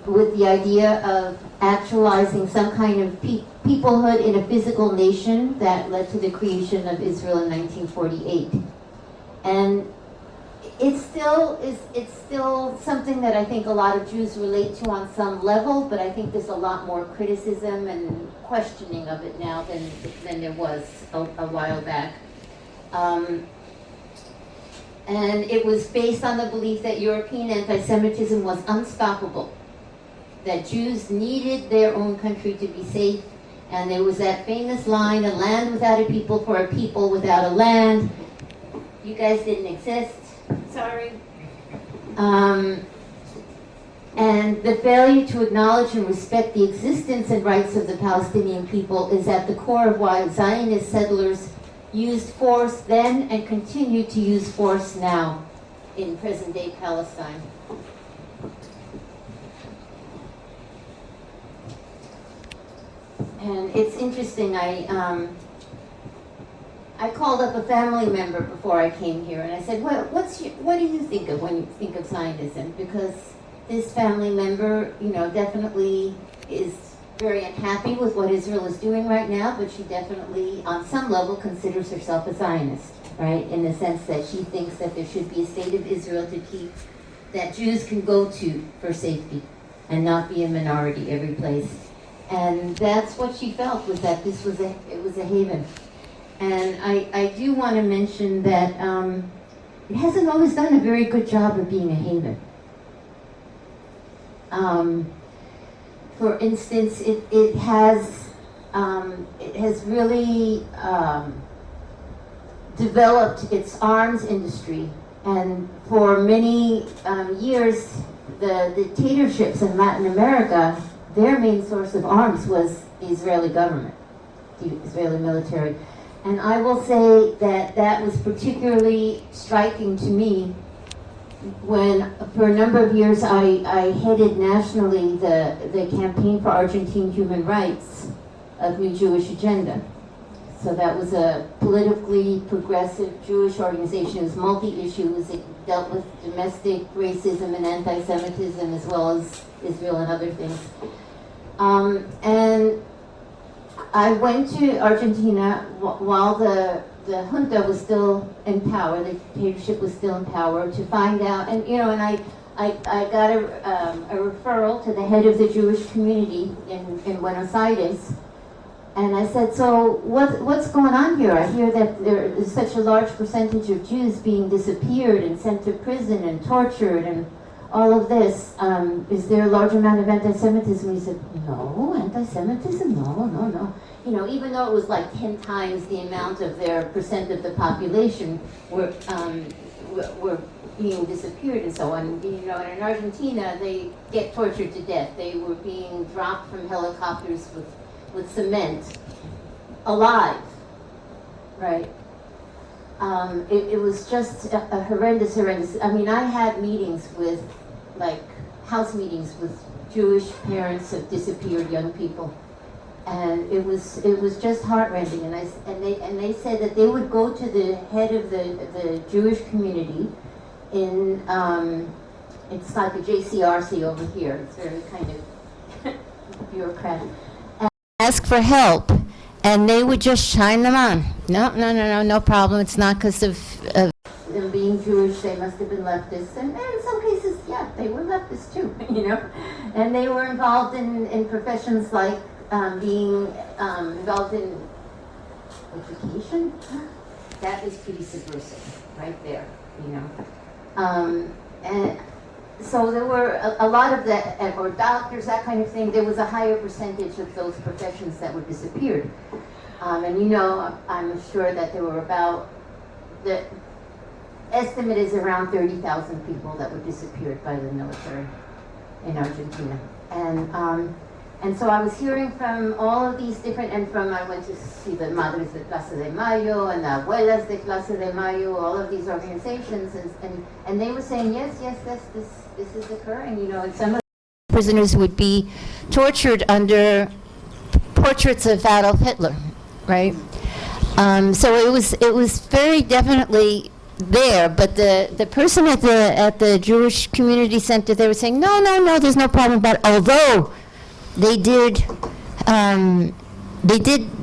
with the idea of actualizing some kind of peoplehood in a physical nation that led to the creation of Israel in 1948. And it's still something that I think a lot of Jews relate to on some level, but I think there's a lot more criticism and questioning of it now than there was a while back. And it was based on the belief that European anti-Semitism was unstoppable, that Jews needed their own country to be safe, and there was that famous line, a land without a people for a people without a land. You guys didn't exist. Sorry. And the failure to acknowledge and respect the existence and rights of the Palestinian people is at the core of why Zionist settlers used force then and continue to use force now in present-day Palestine. And it's interesting, I called up a family member before I came here, and I said, what do you think of when you think of Zionism? Because this family member, definitely is very unhappy with what Israel is doing right now, but she definitely, on some level, considers herself a Zionist, right? In the sense that she thinks that there should be a state of Israel that Jews can go to for safety and not be a minority every place. And that's what she felt, was that it was a haven. And I do want to mention that it hasn't always done a very good job of being a haven. For instance, it has really developed its arms industry, and for many years, the dictatorships in Latin America, their main source of arms was the Israeli government, the Israeli military. And I will say that was particularly striking to me when, for a number of years, I headed nationally the Campaign for Argentine Human Rights of New Jewish Agenda. So that was a politically progressive Jewish organization. It was multi-issues. It dealt with domestic racism and anti-Semitism as well as Israel and other things. And I went to Argentina while the junta was still in power, the dictatorship was still in power, to find out, and I got a referral to the head of the Jewish community in Buenos Aires, and I said, so what's going on here? I hear that there is such a large percentage of Jews being disappeared and sent to prison and tortured and all of this. Is there a large amount of anti-Semitism? He said, no, anti-Semitism? No. Even though it was like 10 times the amount of their percent of the population were being disappeared and so on. In Argentina, they get tortured to death. They were being dropped from helicopters with cement, alive, right? It was just a horrendous. I mean, I had meetings with, like, house meetings with Jewish parents of disappeared young people, and it was just heartrending. And they said that they would go to the head of the Jewish community in it's like a JCRC over here. It's very kind of bureaucratic. And ask for help, and they would just shine them on. No problem. It's not because of them being Jewish. They must have been leftists, and in some cases, yeah, they were leftists too, you know. And they were involved in professions like being involved in education. That is pretty subversive, right there, you know. And so there were a lot of that, or doctors, that kind of thing. There was a higher percentage of those professions that were disappeared. And you know, I'm sure that there were about, the estimate is around 30,000 people that were disappeared by the military in Argentina. And so I was hearing from all of these different, I went to see the Madres de Plaza de Mayo and the Abuelas de Plaza de Mayo, all of these organizations, and they were saying, yes, this is occurring, you know, and some of the prisoners would be tortured under portraits of Adolf Hitler, right? So it was very definitely there, but the person at the Jewish Community Center, they were saying, no, there's no problem about it, although they did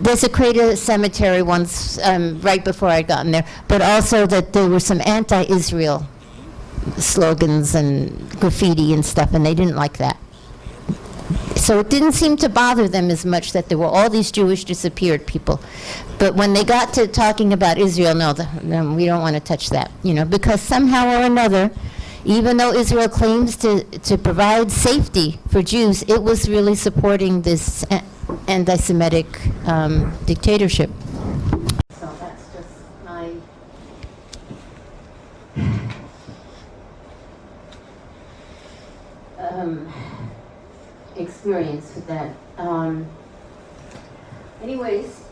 desecrate a cemetery once, right before I'd gotten there, but also that there were some anti-Israel slogans and graffiti and stuff, and they didn't like that. So it didn't seem to bother them as much that there were all these Jewish disappeared people. But when they got to talking about Israel, no, we don't want to touch that, you know, because somehow or another, even though Israel claims to provide safety for Jews, it was really supporting this anti-Semitic dictatorship. So that's just my experience with that. Anyways,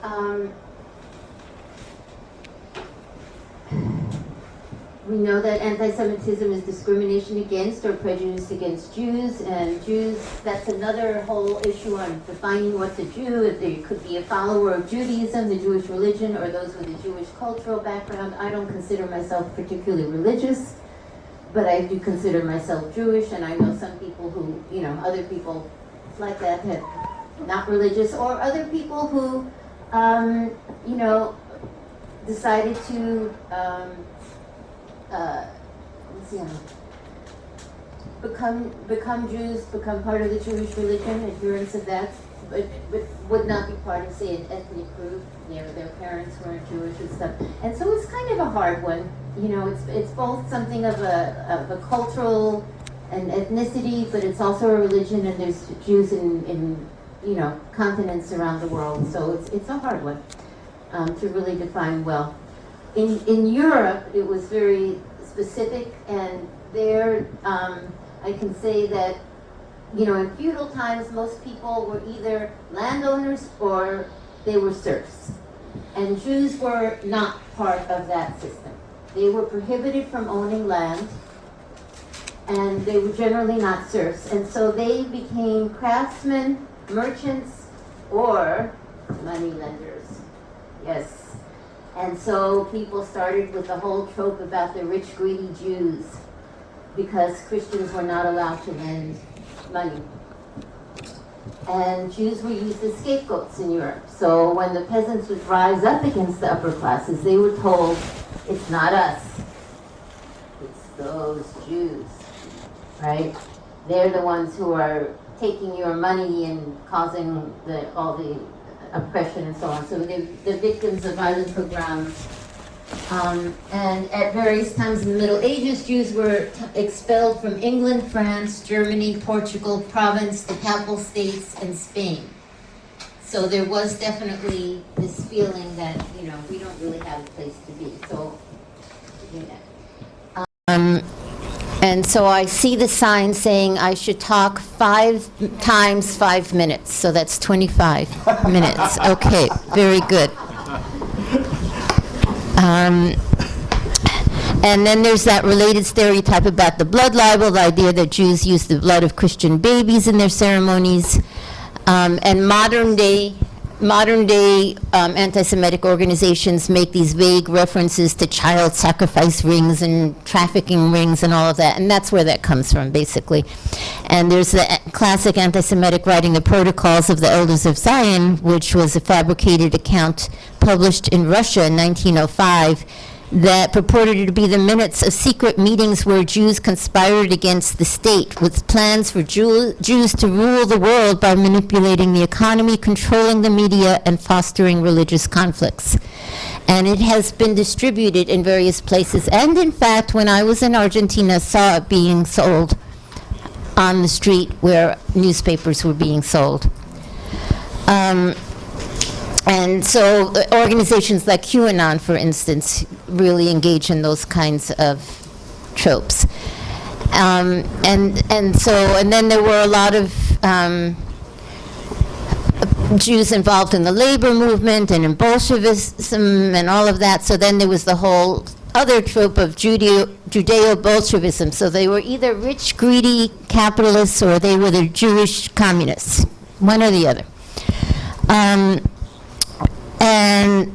we know that anti-Semitism is discrimination against or prejudice against Jews, and Jews, that's another whole issue on defining what's a Jew, if they could be a follower of Judaism, the Jewish religion, or those with a Jewish cultural background. I don't consider myself particularly religious, but I do consider myself Jewish, and I know some people who, you know, other people like that have not religious, or other people who, you know, decided to, become Jews, become part of the Jewish religion, adherents of that, but would not be part of, say, an ethnic group. You know, their parents weren't Jewish and stuff. And so it's kind of a hard one. You know, it's both something of a cultural and ethnicity, but it's also a religion, and there's Jews in you know, continents around the world. So it's a hard one to really define well. In Europe, it was very specific, and there I can say that, you know, in feudal times, most people were either landowners or they were serfs. And Jews were not part of that system. They were prohibited from owning land, and they were generally not serfs. And so they became craftsmen, merchants, or money lenders. Yes. And so people started with the whole trope about the rich, greedy Jews, because Christians were not allowed to lend money. And Jews were used as scapegoats in Europe. So when the peasants would rise up against the upper classes, they were told, it's not us, it's those Jews, right? They're the ones who are taking your money and causing all the oppression and so on. So they're the victims of violent pogroms. And at various times in the Middle Ages, Jews were expelled from England, France, Germany, Portugal, Provence, the Papal States, and Spain. So there was definitely this feeling that, you know, we don't really have a place to be. So, and so I see the sign saying I should talk 5 times 5 minutes. So that's 25 minutes. Okay, very good. And then there's that related stereotype about the blood libel, the idea that Jews use the blood of Christian babies in their ceremonies. And modern day anti-Semitic organizations make these vague references to child sacrifice rings and trafficking rings and all of that, and that's where that comes from, basically. And there's the classic anti-Semitic writing, The Protocols of the Elders of Zion, which was a fabricated account published in Russia in 1905, that purported to be the minutes of secret meetings where Jews conspired against the state with plans for Jews to rule the world by manipulating the economy, controlling the media, and fostering religious conflicts. And it has been distributed in various places. And in fact, when I was in Argentina, saw it being sold on the street where newspapers were being sold. And so organizations like QAnon, for instance, really engage in those kinds of tropes. And then there were a lot of Jews involved in the labor movement and in Bolshevism and all of that. So then there was the whole other trope of Judeo-Bolshevism. So they were either rich, greedy capitalists, or they were the Jewish communists, one or the other. And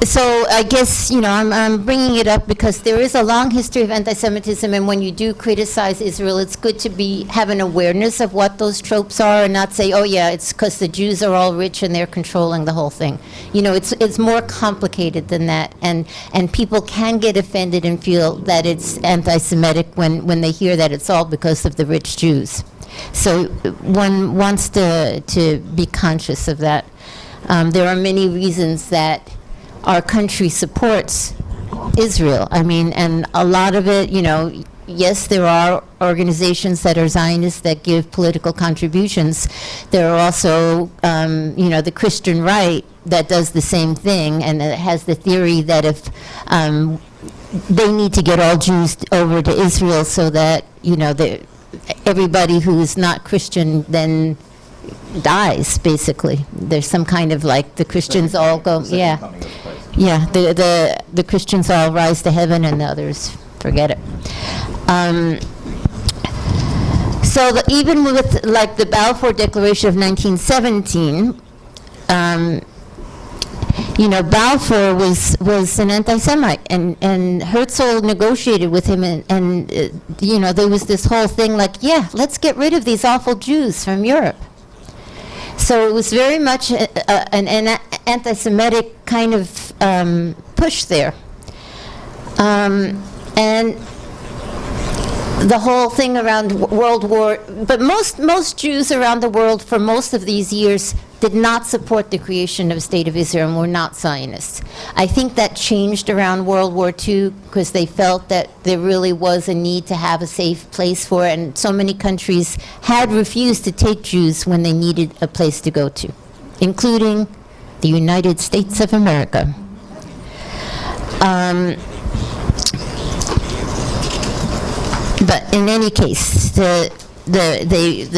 so I guess, I'm bringing it up because there is a long history of anti-Semitism, and when you do criticize Israel, it's good to have an awareness of what those tropes are and not say, oh yeah, it's because the Jews are all rich and they're controlling the whole thing. It's more complicated than that, and people can get offended and feel that it's anti-Semitic when they hear that it's all because of the rich Jews. So one wants to be conscious of that. There are many reasons that our country supports Israel. And a lot of it, yes, there are organizations that are Zionists that give political contributions. There are also, the Christian right that does the same thing, and it has the theory that if they need to get all Jews over to Israel so that, everybody who is not Christian then dies, basically. There's some kind of the Christians all go, the Christians all rise to heaven and the others forget it. So even with the Balfour Declaration of 1917, Balfour was an anti-Semite, and Herzl negotiated with him, and there was this whole thing let's get rid of these awful Jews from Europe. So it was very much an anti-Semitic kind of push there. And the whole thing around World War, but most Jews around the world for most of these years did not support the creation of a state of Israel and were not Zionists. I think that changed around World War II because they felt that there really was a need to have a safe place for it, and so many countries had refused to take Jews when they needed a place to go to, including the United States of America. But in any case, the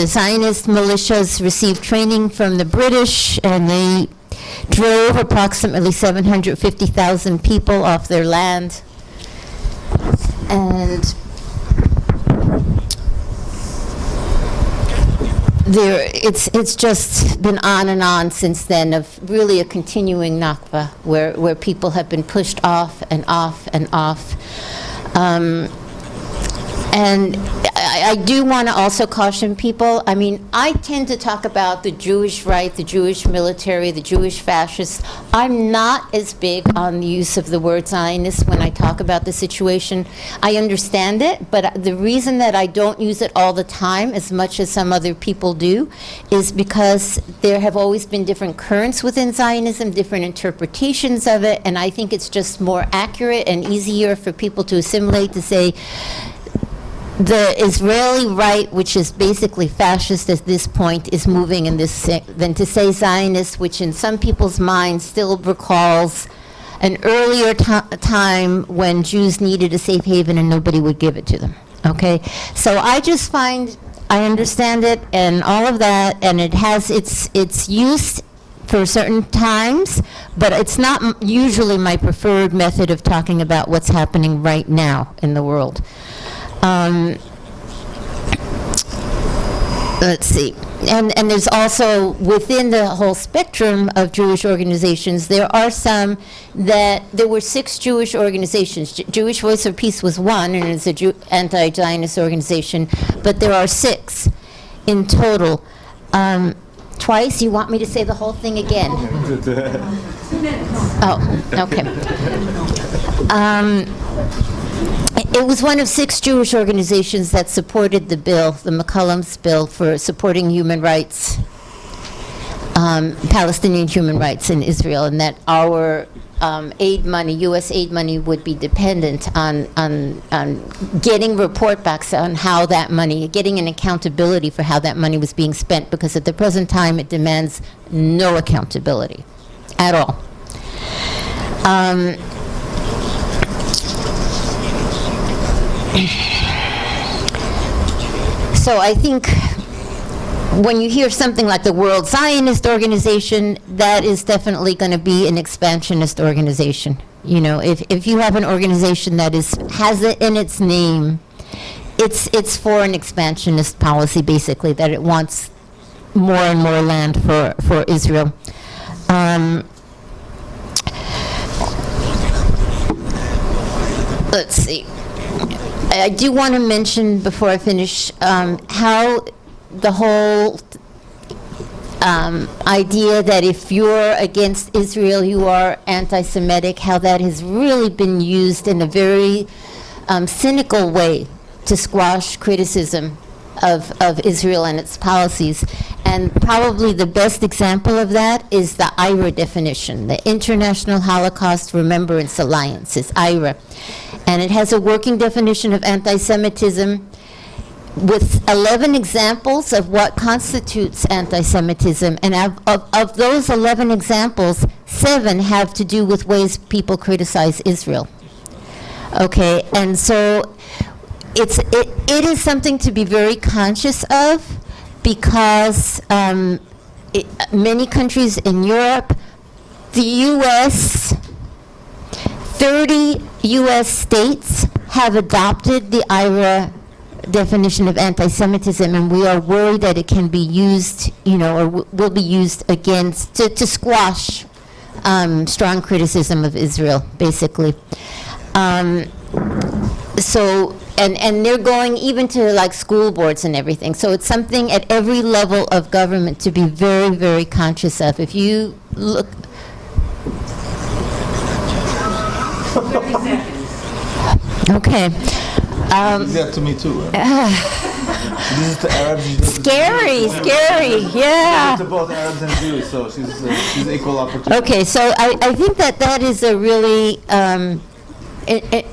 Zionist militias received training from the British, and they drove approximately 750,000 people off their land. And it's just been on and on since then, of really a continuing Nakba where people have been pushed off and off and off. And I do want to also caution people. I tend to talk about the Jewish right, the Jewish military, the Jewish fascists. I'm not as big on the use of the word Zionist when I talk about the situation. I understand it, but the reason that I don't use it all the time as much as some other people do is because there have always been different currents within Zionism, different interpretations of it, and I think it's just more accurate and easier for people to assimilate to say, the Israeli right, which is basically fascist at this point, is moving in this, than to say Zionist, which in some people's minds still recalls an earlier time when Jews needed a safe haven and nobody would give it to them. Okay? So I just find, I understand it and all of that, and it has its use for certain times, but it's not usually my preferred method of talking about what's happening right now in the world. Let's see. And there's also, within the whole spectrum of Jewish organizations, there are some that, there were 6 Jewish organizations. Jewish Voice for Peace was one, and it's a anti-Zionist organization, but there are 6 in total. Twice, you want me to say the whole thing again? Oh, okay. It was one of 6 Jewish organizations that supported the bill, the McCollum's bill, for supporting human rights, Palestinian human rights in Israel, and that our aid money, U.S. aid money, would be dependent on getting report backs on how that money, getting an accountability for how that money was being spent, because at the present time it demands no accountability at all. So I think when you hear something like the World Zionist Organization, that is definitely going to be an expansionist organization. You know, if you have an organization that has it in its name, it's for an expansionist policy, basically, that it wants more and more land for Israel. Let's see. I do want to mention, before I finish, how the whole idea that if you're against Israel, you are anti-Semitic, how that has really been used in a very cynical way to squash criticism of Israel and its policies. And probably the best example of that is the IRA definition, the International Holocaust Remembrance Alliance, is IRA. And it has a working definition of anti-Semitism with 11 examples of what constitutes anti-Semitism. And of those 11 examples, 7 have to do with ways people criticize Israel. Okay, and so it is something to be very conscious of, because many countries in Europe, the U.S., 30 U.S. states have adopted the IRA definition of anti-Semitism, and we are worried that it can be used, you know, or will be used against, to squash strong criticism of Israel, basically. So, and they're going even to like school boards and everything. So it's something at every level of government to be very, very conscious of. If you look... 30 seconds. Okay. Yeah, to me too. This is to Arabs. Scary, yeah. To both Arabs and Jews, so she's equal opportunity. Okay, so I think that is a really,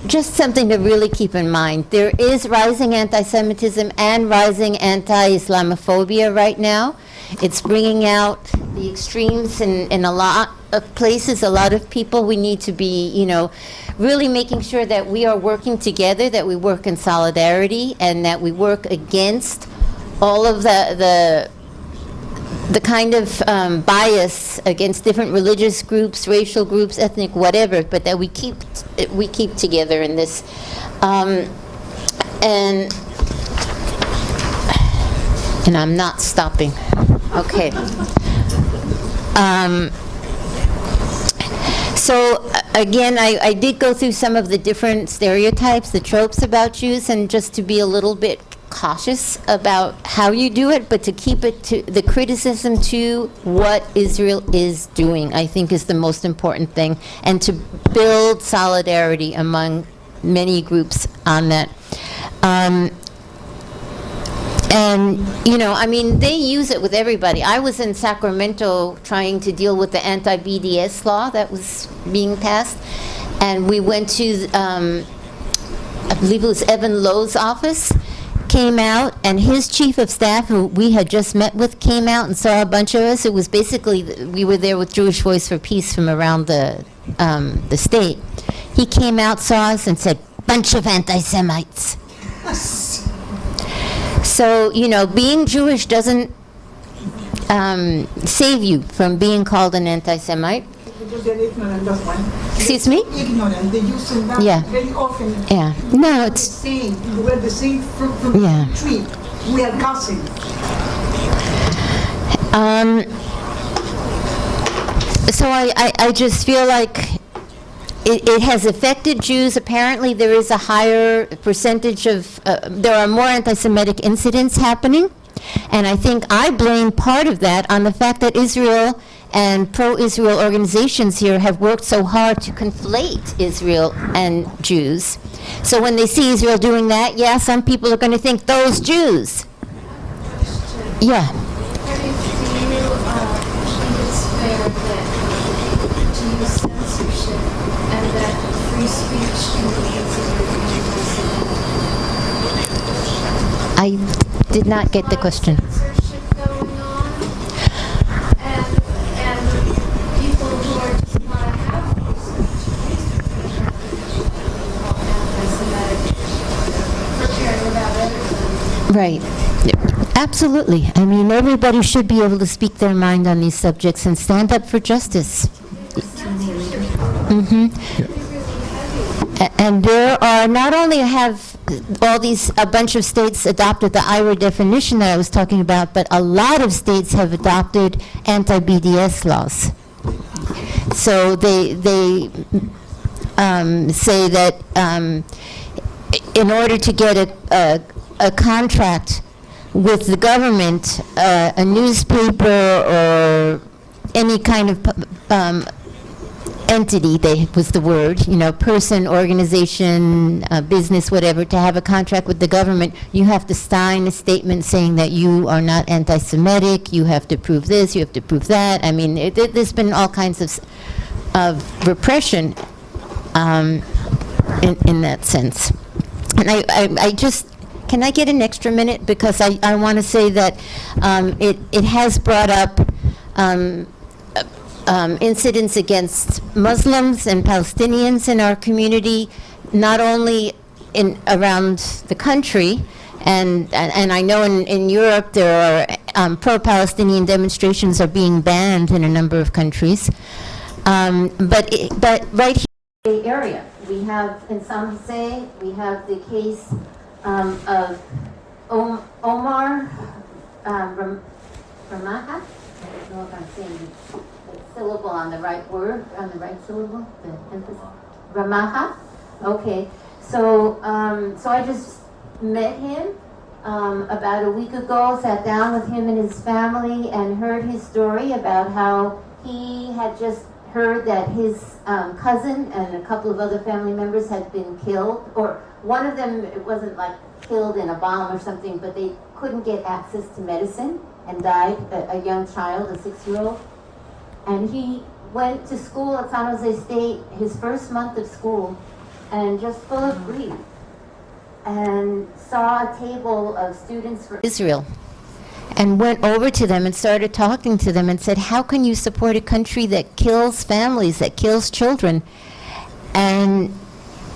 just something to really keep in mind. There is rising anti-Semitism and rising anti-Islamophobia right now. It's bringing out the extremes in a lot of places, a lot of people. We need to be, you know, really making sure that we are working together, that we work in solidarity, and that we work against all of the kind of bias against different religious groups, racial groups, ethnic, whatever, but that we keep together in this. And I'm not stopping. Okay. So again, I did go through some of the different stereotypes, the tropes about Jews, and just to be a little bit cautious about how you do it, but to keep it to the criticism to what Israel is doing, I think, is the most important thing, and to build solidarity among many groups on that. And, you know, I mean, they use it with everybody. I was in Sacramento trying to deal with the anti-BDS law that was being passed, and we went to, I believe it was Evan Lowe's office, came out, and his chief of staff, who we had just met with, came out and saw a bunch of us. It was basically, we were there with Jewish Voice for Peace from around the state. He came out, saw us, and said, "Bunch of anti-Semites." So, you know, being Jewish doesn't save you from being called an anti-Semite? Because they're ignorant, that's why. Excuse me? Ignorant. They use that Yeah. very often. Yeah. No, it's Saying, we're the same fruit from Yeah. the tree. We are cussing. so I just feel like it has affected Jews. Apparently, there is a higher percentage of, there are more anti-Semitic incidents happening. And I think I blame part of that on the fact that Israel and pro-Israel organizations here have worked so hard to conflate Israel and Jews. So when they see Israel doing that, yeah, some people are going to think, those Jews. Yeah. How do you feel, think it's fair that to use censorship and that free speech can be considered I did not get the question. censorship going on, and people who are just not have free speech, anti-Semitic, for caring about everything. Right. Absolutely. I mean, everybody should be able to speak their mind on these subjects and stand up for justice. And there are, not only have a bunch of states adopted the IRA definition that I was talking about, but a lot of states have adopted anti-BDS laws. So they say that in order to get a contract with the government, a newspaper or any kind of entity, was the word, person, organization, business, whatever, to have a contract with the government, you have to sign a statement saying that you are not anti-Semitic, you have to prove this, you have to prove that. I mean, there's been all kinds of repression in that sense. And I just, can I get an extra minute? Because I want to say that it has brought up incidents against Muslims and Palestinians in our community, not only around the country, and I know in Europe there are pro-Palestinian demonstrations are being banned in a number of countries, but right here in the area, we have in San Jose, we have the case of Omar Ramaha. I don't know if I'm saying the syllable on the right word, on the right syllable, the emphasis. Ramaha. Okay. So I just met him about a week ago, sat down with him and his family and heard his story about how he had just heard that his cousin and a couple of other family members had been killed, or one of them, it wasn't like killed in a bomb or something, but they couldn't get access to medicine and died, a young child, a 6-year-old. And he went to school at San Jose State, his first month of school, and just full of grief, and saw a table of students for Israel, and went over to them and started talking to them and said, how can you support a country that kills families, that kills children? And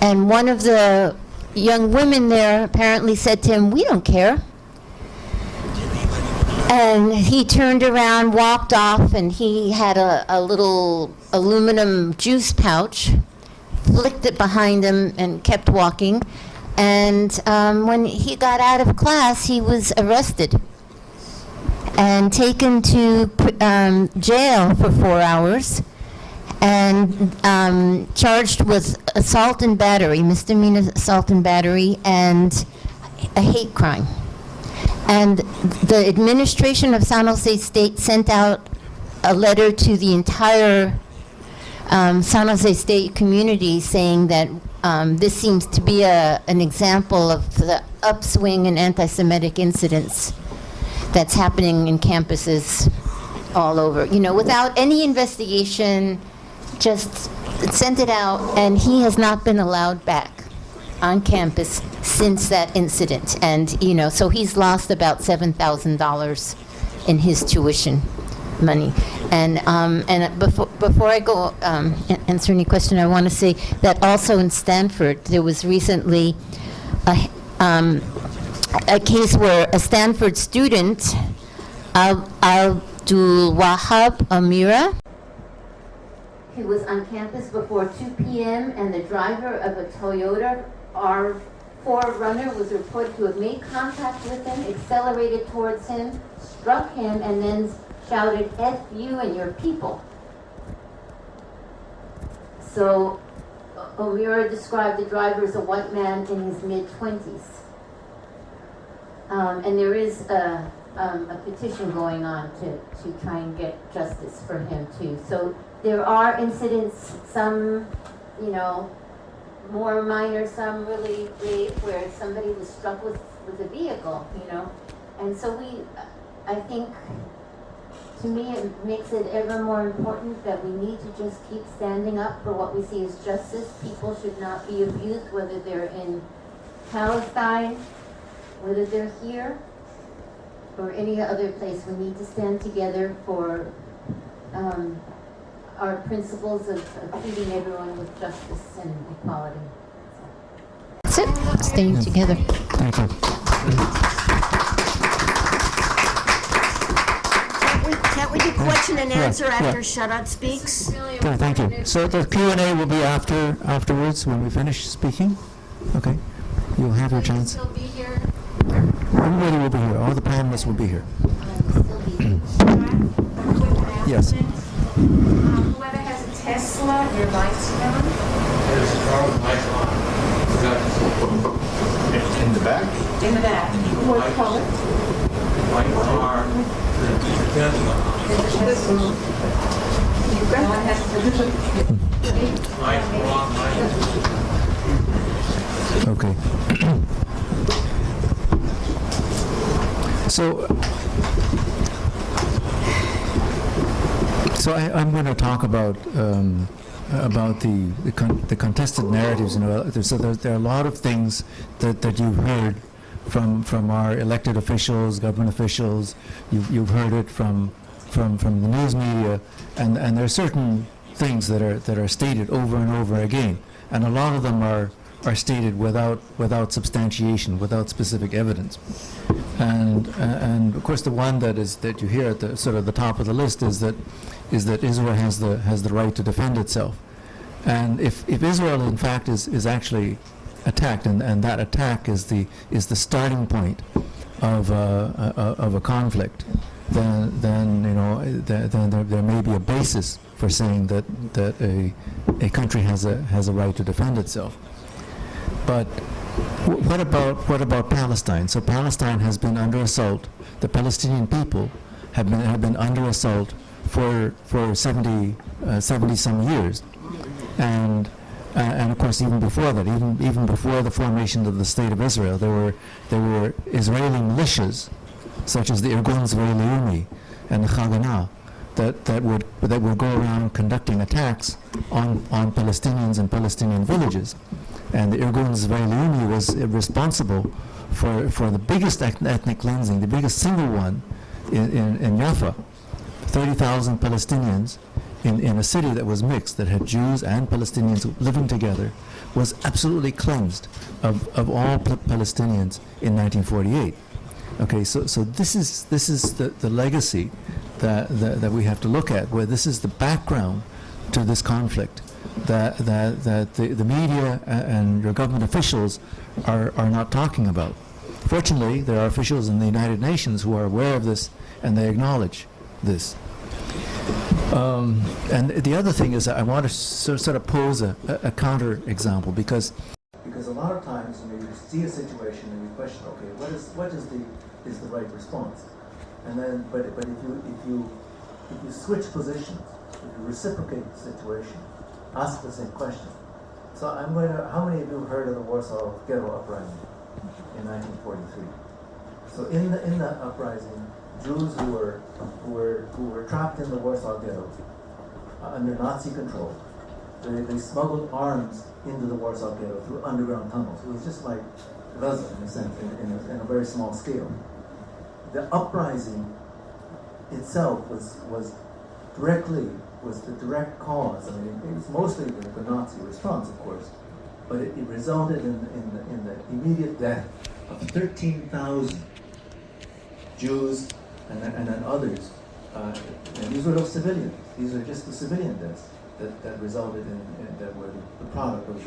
one of the young women there apparently said to him, we don't care. And he turned around, walked off, and he had a little aluminum juice pouch, flicked it behind him, and kept walking. And when he got out of class, he was arrested and taken to jail for 4 hours and charged with assault and battery, misdemeanor assault and battery, and a hate crime. And the administration of San Jose State sent out a letter to the entire San Jose State community saying that this seems to be an example of the upswing in anti-Semitic incidents that's happening in campuses all over. Without any investigation, just sent it out, and he has not been allowed back on campus since that incident. And, so he's lost about $7,000 in his tuition money. And before I go answer any question, I want to say that also in Stanford, there was recently a case where a Stanford student, I'll Abdul Wahab Amira. He was on campus before 2 p.m. and the driver of a Toyota R4 Runner was reported to have made contact with him, accelerated towards him, struck him, and then shouted, "F you and your people." So Amira described the driver as a white man in his mid-20s. And there is a petition going on to try and get justice for him too. So there are incidents, some, more minor, some really grave, where somebody was struck with a vehicle, And so I think, to me, it makes it ever more important that we need to just keep standing up for what we see as justice. People should not be abused, whether they're in Palestine, whether they're here, or any other place. We need to stand together for our principles of treating everyone with justice and equality. That's it. Staying together. Thank you. Can't we do question and answer yeah. after Sharat speaks? Yeah, thank you. So the Q&A will be afterwards when we finish speaking. Okay, you'll have your chance. Will be here. Everybody will be here. All the panelists will be here. Yes. Whoever has a Tesla, your lights are on. There's a car with lights on. In the back? In the back. What color? White car. Tesla. No one has to. Lights are on. Okay. So I'm going to talk about the contested narratives. So there are a lot of things that you've heard from our elected officials, government officials. You've heard it from the news media, and there are certain things that are stated over and over again, and a lot of them are stated without substantiation, without specific evidence. And of course, the one that you hear at the sort of the top of the list is that Israel has the right to defend itself. And if Israel in fact is actually attacked, and that attack is the starting point of a conflict, then there may be a basis for saying that a country has a right to defend itself. But what about Palestine? So Palestine has been under assault. The Palestinian people have been under assault for 70 some years, and of course even before that, even before the formation of the State of Israel, there were Israeli militias such as the Gaza-Israel and the Haganah that would go around conducting attacks on Palestinians and Palestinian villages. And the Gaza-Israel was responsible for the biggest ethnic cleansing, the biggest single one in Jaffa. 30,000 Palestinians in a city that was mixed, that had Jews and Palestinians living together, was absolutely cleansed of all Palestinians in 1948. Okay, so this is the legacy that we have to look at, where this is the background to this conflict that the media and your government officials are not talking about. Fortunately, there are officials in the United Nations who are aware of this and they acknowledge this. And the other thing is that I want to sort of pose a counter example, because a lot of times you see a situation and you question, okay, what is the right response? And then, but if you switch positions, if you reciprocate the situation, ask the same question. So how many of you heard of the Warsaw Ghetto Uprising in 1943? So in the uprising, Jews who were trapped in the Warsaw Ghetto under Nazi control, they smuggled arms into the Warsaw Ghetto through underground tunnels. It was just like Gaza in a sense, in a very small scale. The uprising itself was the direct cause. I mean, it was mostly the Nazi response, of course, but it resulted in the immediate death of 13,000 Jews and then others and these were no civilians. These are just the civilian deaths that resulted in that were the product of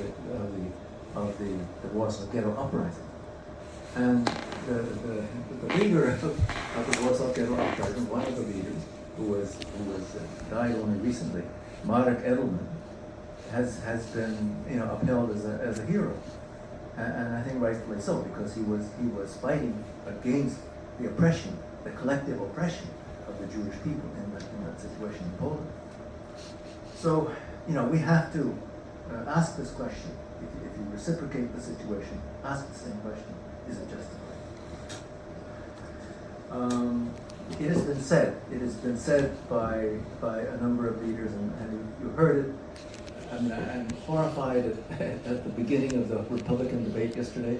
the Warsaw Ghetto uprising. And the leader of the Warsaw Ghetto uprising, one of the leaders, who died only recently, Marek Edelman, has been upheld as a hero, and I think rightfully so, because he was fighting against the oppression, the collective oppression of the Jewish people in that situation in Poland. So we have to ask this question. If you reciprocate the situation, ask the same question: is it justified? It has been said by a number of leaders, and you heard it. I mean, I'm horrified at the beginning of the Republican debate yesterday,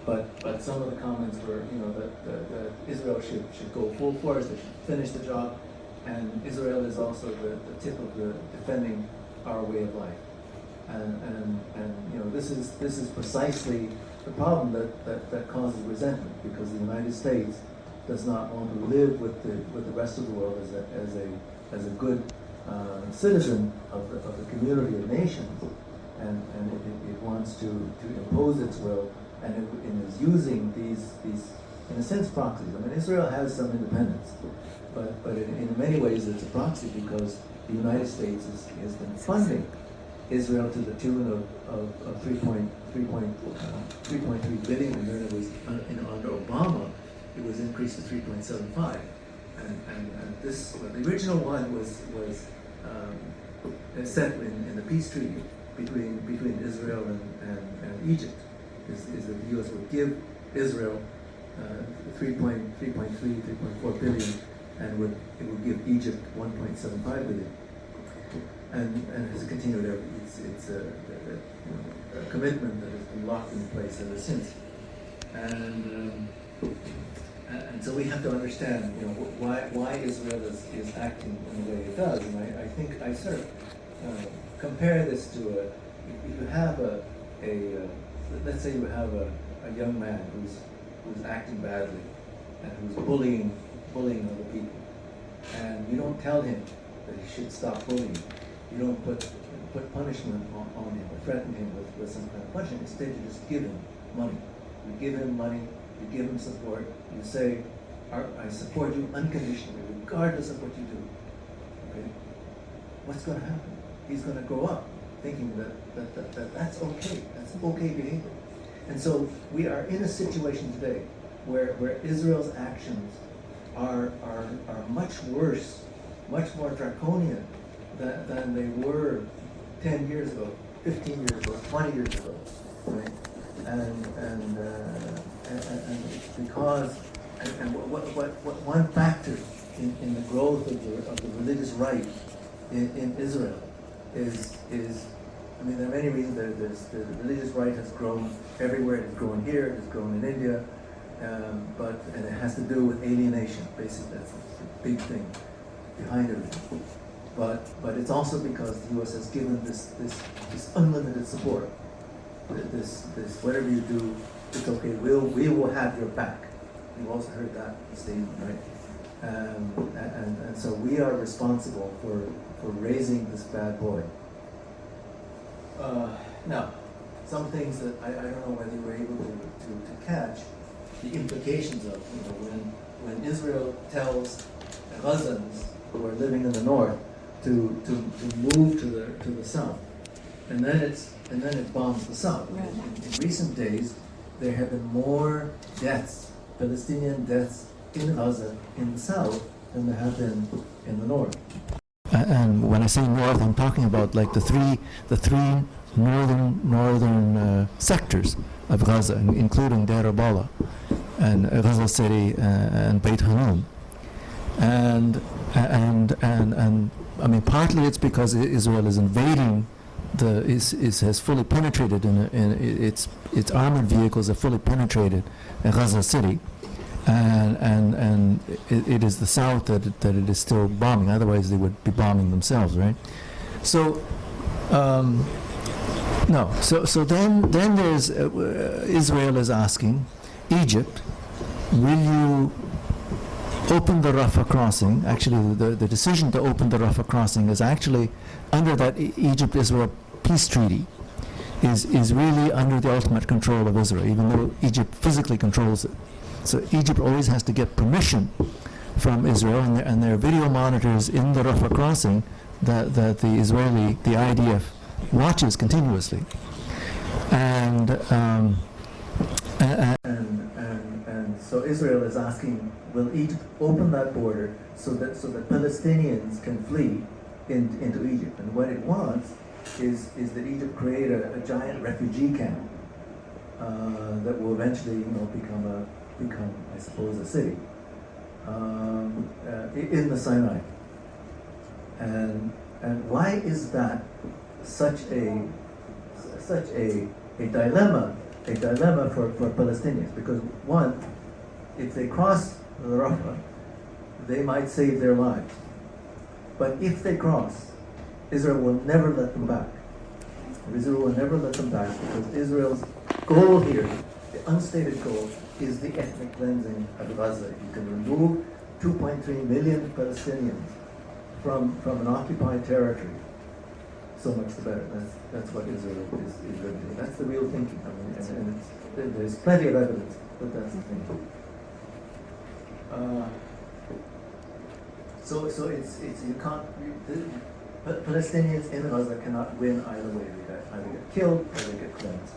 but some of the comments were, that Israel should go full force, they should finish the job, and Israel is also the tip of the defending our way of life, and this is precisely the problem that causes resentment, because the United States does not want to live with the rest of the world as a good citizen of the community of nations, and it wants to impose its will, and it is using these in a sense proxies. I mean, Israel has some independence, but in many ways it's a proxy, because the United States has been funding Israel to the tune of 3.3 billion, and then it was under Obama it was increased to 3.75, and this the original one was set in the peace treaty between Israel and Egypt. Is that the U.S. would give Israel 3.4 billion, and it would give Egypt 1.75 billion, and has continued ever. It's a commitment that has been locked in place ever since, and so we have to understand, why Israel is acting in the way it does, and I think I sort of compare this to if you have let's say you have a young man who's acting badly and who's bullying other people, and you don't tell him that he should stop bullying. You don't put punishment on him or threaten him with some kind of punishment. Instead, you just give him money. You give him money. You give him support. You say, I support you unconditionally, regardless of what you do. Okay? What's going to happen? He's going to grow up thinking that's okay. That's okay behavior. And so we are in a situation today where Israel's actions are much worse, much more draconian than they were 10 years ago, 15 years ago, 20 years ago. Right? And it's because what one factor in the growth of the religious right in Israel is I mean, there are many reasons. The religious right has grown everywhere. It has grown here. It has grown in India, and it has to do with alienation. Basically, that's the big thing behind it. But it's also because the U.S. has given this unlimited support. This whatever you do, it's okay. We will have your back. You've also heard that statement, right? And so we are responsible for raising this bad boy. Now, some things that I don't know whether you were able to catch the implications of, when Israel tells Gazans who are living in the north to move to the south, and then it bombs the south. Right. In recent days, there have been more deaths, Palestinian deaths in Gaza in the south than there have been in the north. And when I say north, I'm talking about like the three northern sectors of Gaza, including Deir al-Balah and Gaza City and Beit Hanun. And I mean, partly it's because Israel is invading has fully penetrated in its armored vehicles have fully penetrated Gaza City, and it is the south that it is still bombing. Otherwise, they would be bombing themselves, right? So, no. So then there's Israel is asking Egypt, will you open the Rafah crossing, actually the decision to open the Rafah crossing is actually under that Egypt-Israel peace treaty, is really under the ultimate control of Israel, even though Egypt physically controls it. So Egypt always has to get permission from Israel, and there are video monitors in the Rafah crossing that the IDF watches continuously. And so Israel is asking, will Egypt open that border so that Palestinians can flee into Egypt? And what it wants is that Egypt create a giant refugee camp that will eventually, become I suppose, a city in the Sinai. And why is that such a dilemma for Palestinians? Because one, if they cross the Rafah, they might save their lives. But if they cross, Israel will never let them back. Israel will never let them back because Israel's goal here, the unstated goal, is the ethnic cleansing of Gaza. If you can remove 2.3 million Palestinians from an occupied territory, so much the better. That's what Israel is going to do. That's the real thinking. I mean, and there's plenty of evidence that that's the thinking. So it's you can't. But Palestinians in Gaza cannot win either way. They either get killed or they get cleansed.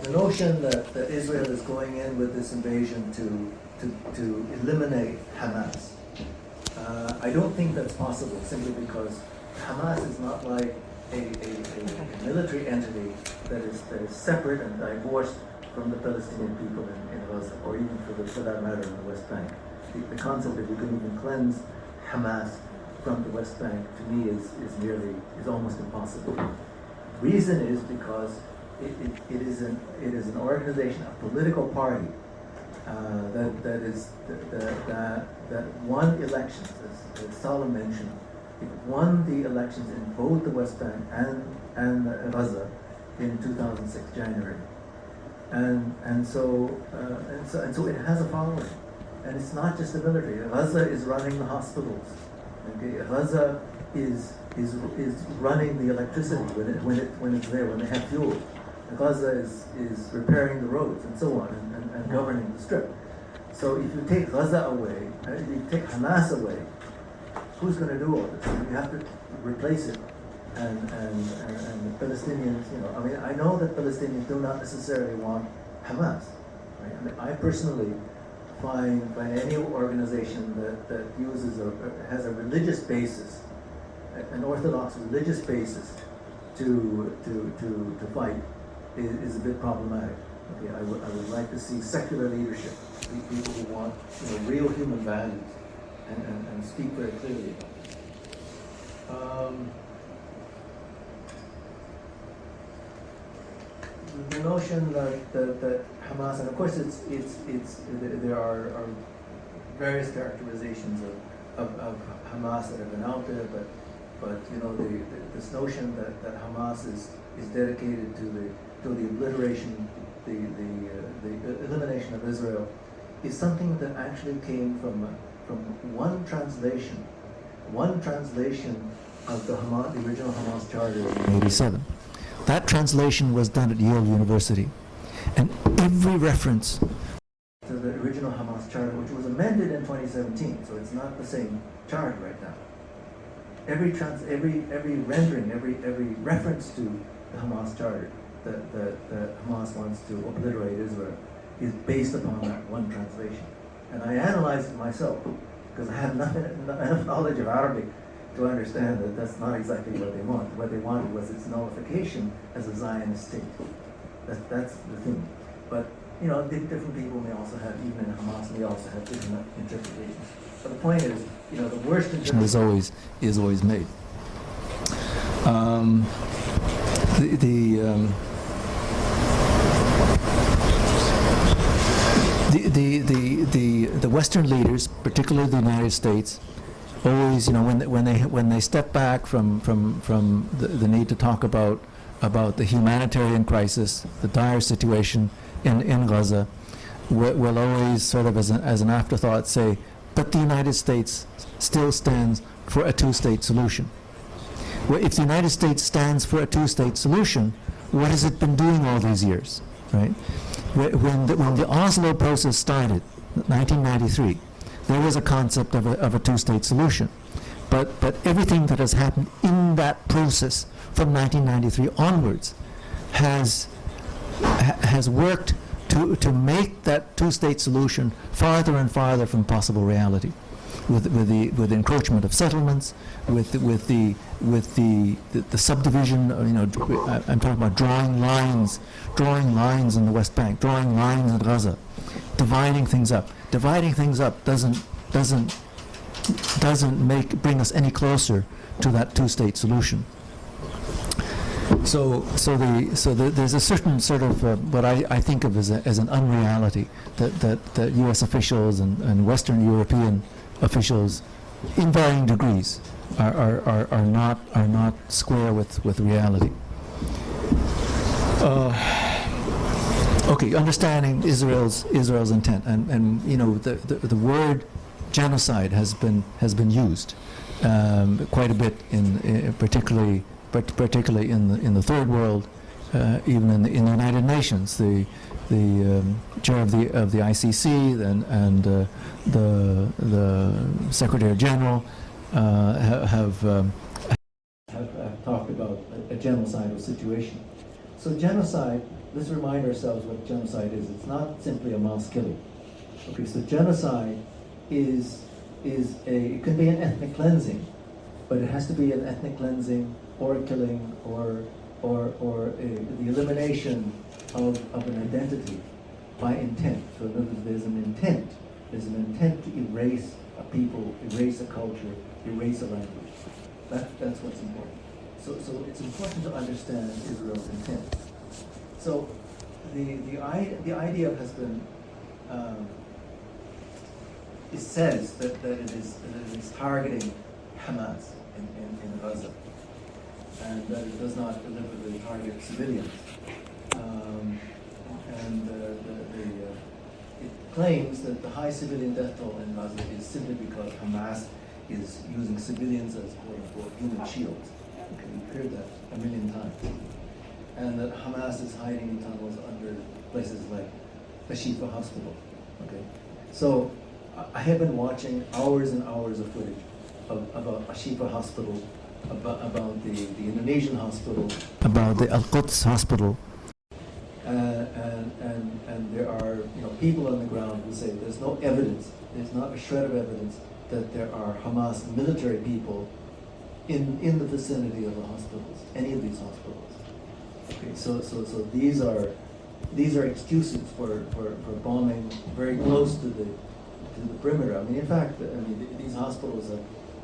The notion that Israel is going in with this invasion to eliminate Hamas, I don't think that's possible, simply because Hamas is not like a military entity that is separate and divorced from the Palestinian people in Gaza, or even for that matter in the West Bank. The concept that you can even cleanse Hamas from the West Bank, to me, is almost impossible. The reason is because it is an organization, a political party that won elections, as Salem mentioned. It won the elections in both the West Bank and Gaza in 2006 January, and so it has a following, and it's not just the military. Gaza is running the hospitals. Okay, Gaza is running the electricity when it's there, when they have fuel. Gaza is repairing the roads and so on, and governing the strip. So if you take Gaza away, if you take Hamas away, who's going to do all this? You have to replace it. And the Palestinians, I mean, I know that Palestinians do not necessarily want Hamas. Right? I mean, I personally find any organization that uses has a religious basis, an orthodox religious basis to fight is a bit problematic. Okay, I would like to see secular leadership, people who want real human values and speak very clearly about it. The notion that Hamas, and of course there are various characterizations of Hamas that have been out there, but this notion that Hamas is dedicated to the obliteration, the elimination of Israel, is something that actually came from one translation of the original Hamas charter in 1987. That translation was done at Yale University, and every reference to the original Hamas charter, which was amended in 2017, so it's not the same charter right now. Every rendering, every reference to the Hamas charter that Hamas wants to obliterate Israel is based upon that one translation. And I analyzed it myself because I had enough knowledge of Arabic to understand that that's not exactly what they want. What they wanted was its nullification as a Zionist state. That's the thing. But different people may also have, even in Hamas, may also have different interpretations. But the point is, the worst interpretation is always made. The Western leaders, particularly the United States, always, when they step back from the need to talk about the humanitarian crisis, the dire situation in Gaza, will always sort of as an afterthought say, but the United States still stands for a two-state solution. Well, if the United States stands for a two-state solution, what has it been doing all these years, right? When the Oslo process started, 1993, there was a concept of a two-state solution. But everything that has happened in that process from 1993 onwards has worked to make that two-state solution farther and farther from possible reality, with the encroachment of settlements, with the subdivision. I'm talking about drawing lines in the West Bank, drawing lines in Gaza, dividing things up. Dividing things up doesn't bring us any closer to that two-state solution. So there's a certain sort of what I think of as an unreality that U.S. officials and Western European officials, in varying degrees, are not square with reality. Okay, understanding Israel's intent, and the word genocide has been used quite a bit particularly in the third world, even in the United Nations. The chair of the ICC and the Secretary General have talked about a genocidal situation. So genocide, let's remind ourselves what genocide is. It's not simply a mass killing. Okay, so genocide it can be an ethnic cleansing, but it has to be an ethnic cleansing or a killing or the elimination of an identity by intent. So in other words, there's an intent to erase a people, erase a culture, erase a language. That's what's important. So it's important to understand Israel's intent. So the idea has been it says that it is targeting Hamas in Gaza, and that it does not deliberately target civilians. It claims that the high civilian death toll in Gaza is simply because Hamas is using civilians as quote-unquote human shields. Okay, we've heard that a million times. And that Hamas is hiding in tunnels under places like the Shifa hospital. Okay, so I have been watching hours and hours of footage about a Shifa hospital, about the Indonesian hospital, about the Al-Quds hospital, and there are people on the ground who say there's no evidence, there's not a shred of evidence that there are Hamas military people in the vicinity of the hospitals, any of these hospitals. Okay, so these are excuses for bombing very close to the perimeter. I mean, in fact, these hospitals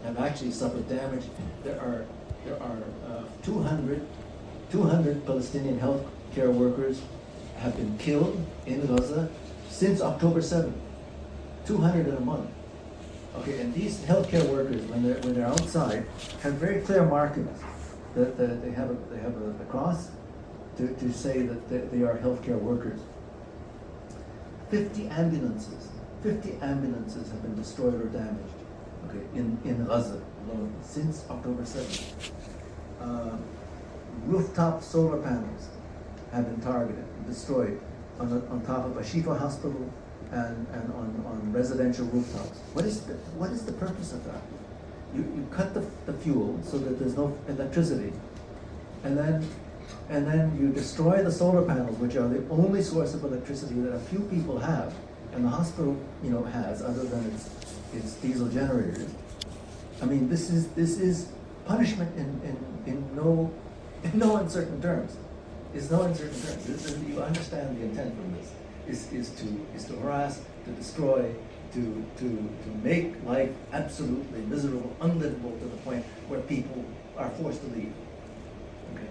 have actually suffered damage. There are 200 Palestinian health care workers have been killed in Gaza since October 7th. 200 in a month. Okay, and these healthcare workers, when they're outside, have very clear markings. That they have a cross to say that they are healthcare workers. 50 ambulances have been destroyed or damaged. Okay, in Gaza alone since October 7th. Rooftop solar panels have been targeted, destroyed on top of a Shifa hospital and on residential rooftops. What is the purpose of that? You cut the fuel so that there's no electricity, and then you destroy the solar panels, which are the only source of electricity that a few people have, and the hospital has, other than its diesel generators. I mean, this is punishment in no uncertain terms. It's no uncertain terms. You understand the intent from this is to harass, to destroy, to make life absolutely miserable, unlivable to the point where people are forced to leave. Okay.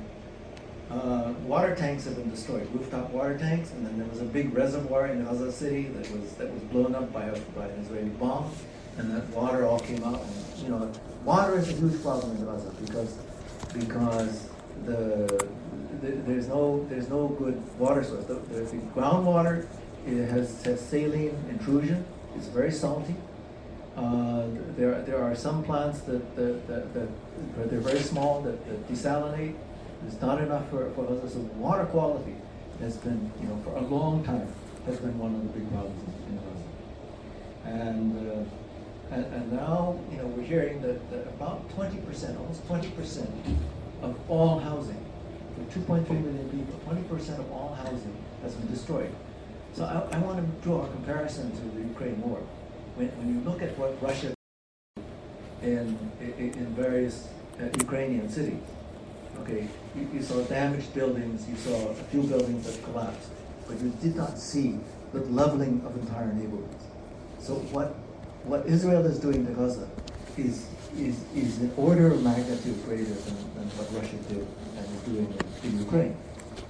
Water tanks have been destroyed, rooftop water tanks, and then there was a big reservoir in Gaza City that was blown up by an Israeli bomb, and that water all came out. And water is a huge problem in Gaza because there's no good water source. The groundwater it has saline intrusion. It's very salty. There are some plants that they're very small that desalinate. It's not enough for us. So water quality has been, for a long time, has been one of the big problems in Gaza. And now, we're hearing that about 20%, almost 20% of all housing, for 2.3 million people, 20% of all housing has been destroyed. So I want to draw a comparison to the Ukraine war. When you look at what Russia did in various Ukrainian cities, okay, you saw damaged buildings, you saw a few buildings that collapsed, but you did not see the leveling of entire neighborhoods. So what Israel is doing to Gaza is an order of magnitude greater than what Russia did and is doing in Ukraine.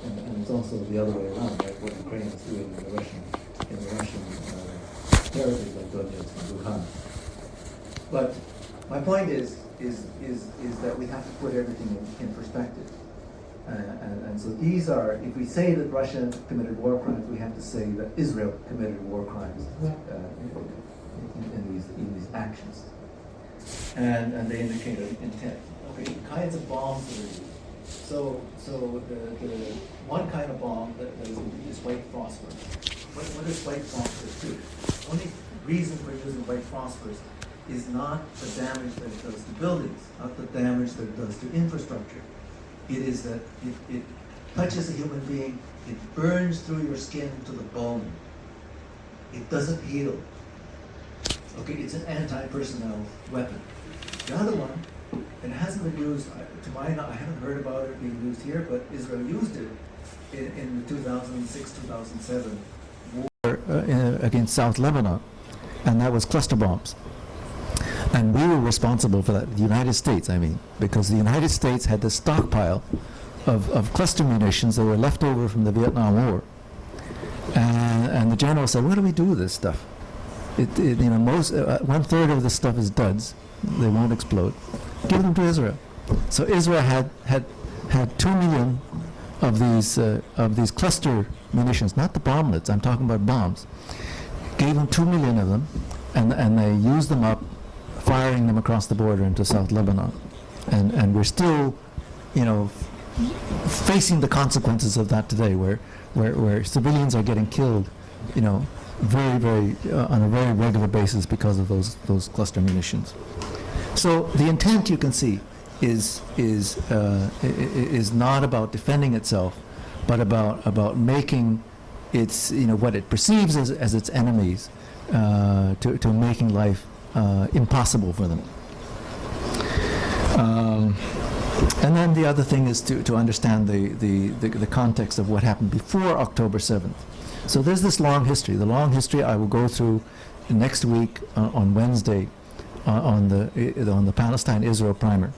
And it's also the other way around, right? What Ukraine is doing in the Russian territories like Donetsk and Luhansk. But my point is that we have to put everything in perspective. And so these are, if we say that Russia committed war crimes, we have to say that Israel committed war crimes in these actions. And they indicate an intent. Okay, the kinds of bombs that are used. So the one kind of bomb that is used is white phosphorus. What does white phosphorus do? The only reason for using white phosphorus is not the damage that it does to buildings, not the damage that it does to infrastructure. It is that it touches a human being, it burns through your skin to the bone. It doesn't heal. Okay, it's an anti-personnel weapon. The other one, it hasn't been used, to my knowledge, I haven't heard about it being used here, but Israel used it in the 2006-2007 war against South Lebanon, and that was cluster bombs. And we were responsible for that, the United States, I mean, because the United States had this stockpile of cluster munitions that were left over from the Vietnam War. And the general said, what do we do with this stuff? Most 1/3 of this stuff is duds. They won't explode. Give them to Israel. So Israel had 2 million of these cluster munitions, not the bomblets. I'm talking about bombs. Gave them 2 million of them, and they used them up, firing them across the border into South Lebanon, and we're still, facing the consequences of that today, where civilians are getting killed, very, very on a very regular basis because of those cluster munitions. So the intent, you can see, is not about defending itself, but about making its what it perceives as its enemies to making life impossible for them. And then the other thing is to understand the context of what happened before October 7th. So there's this long history. The long history I will go through next week on Wednesday on the Palestine-Israel primer.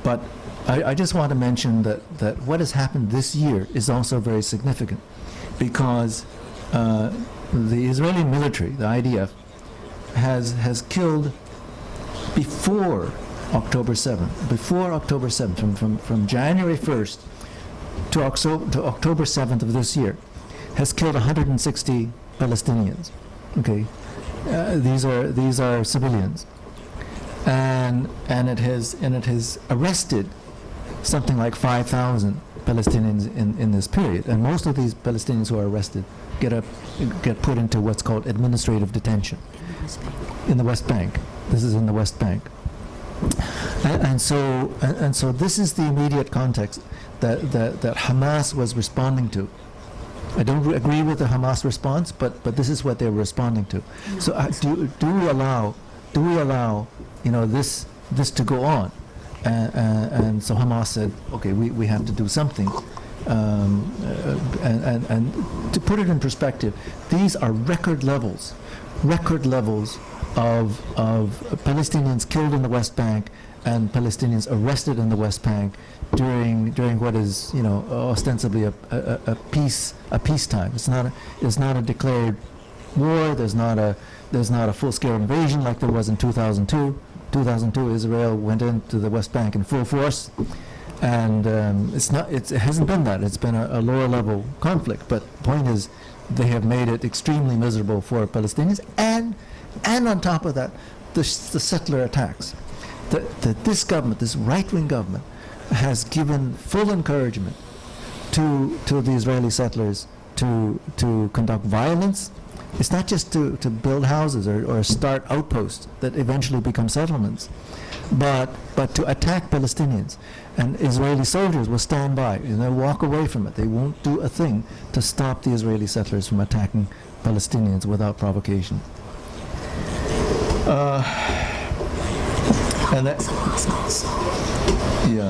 But I just want to mention that what has happened this year is also very significant, because the Israeli military, the IDF, has killed before October 7th, from January 1st to October 7th of this year, has killed 160 Palestinians. Okay, these are civilians, and it has arrested something like 5,000 Palestinians in this period, and most of these Palestinians who are arrested get put into what's called administrative detention in the West Bank. This is in the West Bank, and so this is the immediate context that Hamas was responding to. I don't agree with the Hamas response, but this is what they were responding to. So do we allow this to go on? And so Hamas said, okay, we have to do something. And to put it in perspective, these are record levels of Palestinians killed in the West Bank and Palestinians arrested in the West Bank during what is ostensibly a peacetime. It's not a declared war. There's not a full-scale invasion like there was in 2002. 2002, Israel went into the West Bank in full force, And it hasn't been that. It's been a lower level conflict. But the point is, they have made it extremely miserable for Palestinians, and on top of that, the settler attacks. This government, this right-wing government, has given full encouragement to the Israeli settlers to conduct violence. It's not just to build houses or start outposts that eventually become settlements, but to attack Palestinians. And Israeli soldiers will stand by and they'll walk away from it. They won't do a thing to stop the Israeli settlers from attacking Palestinians without provocation. And that's yeah.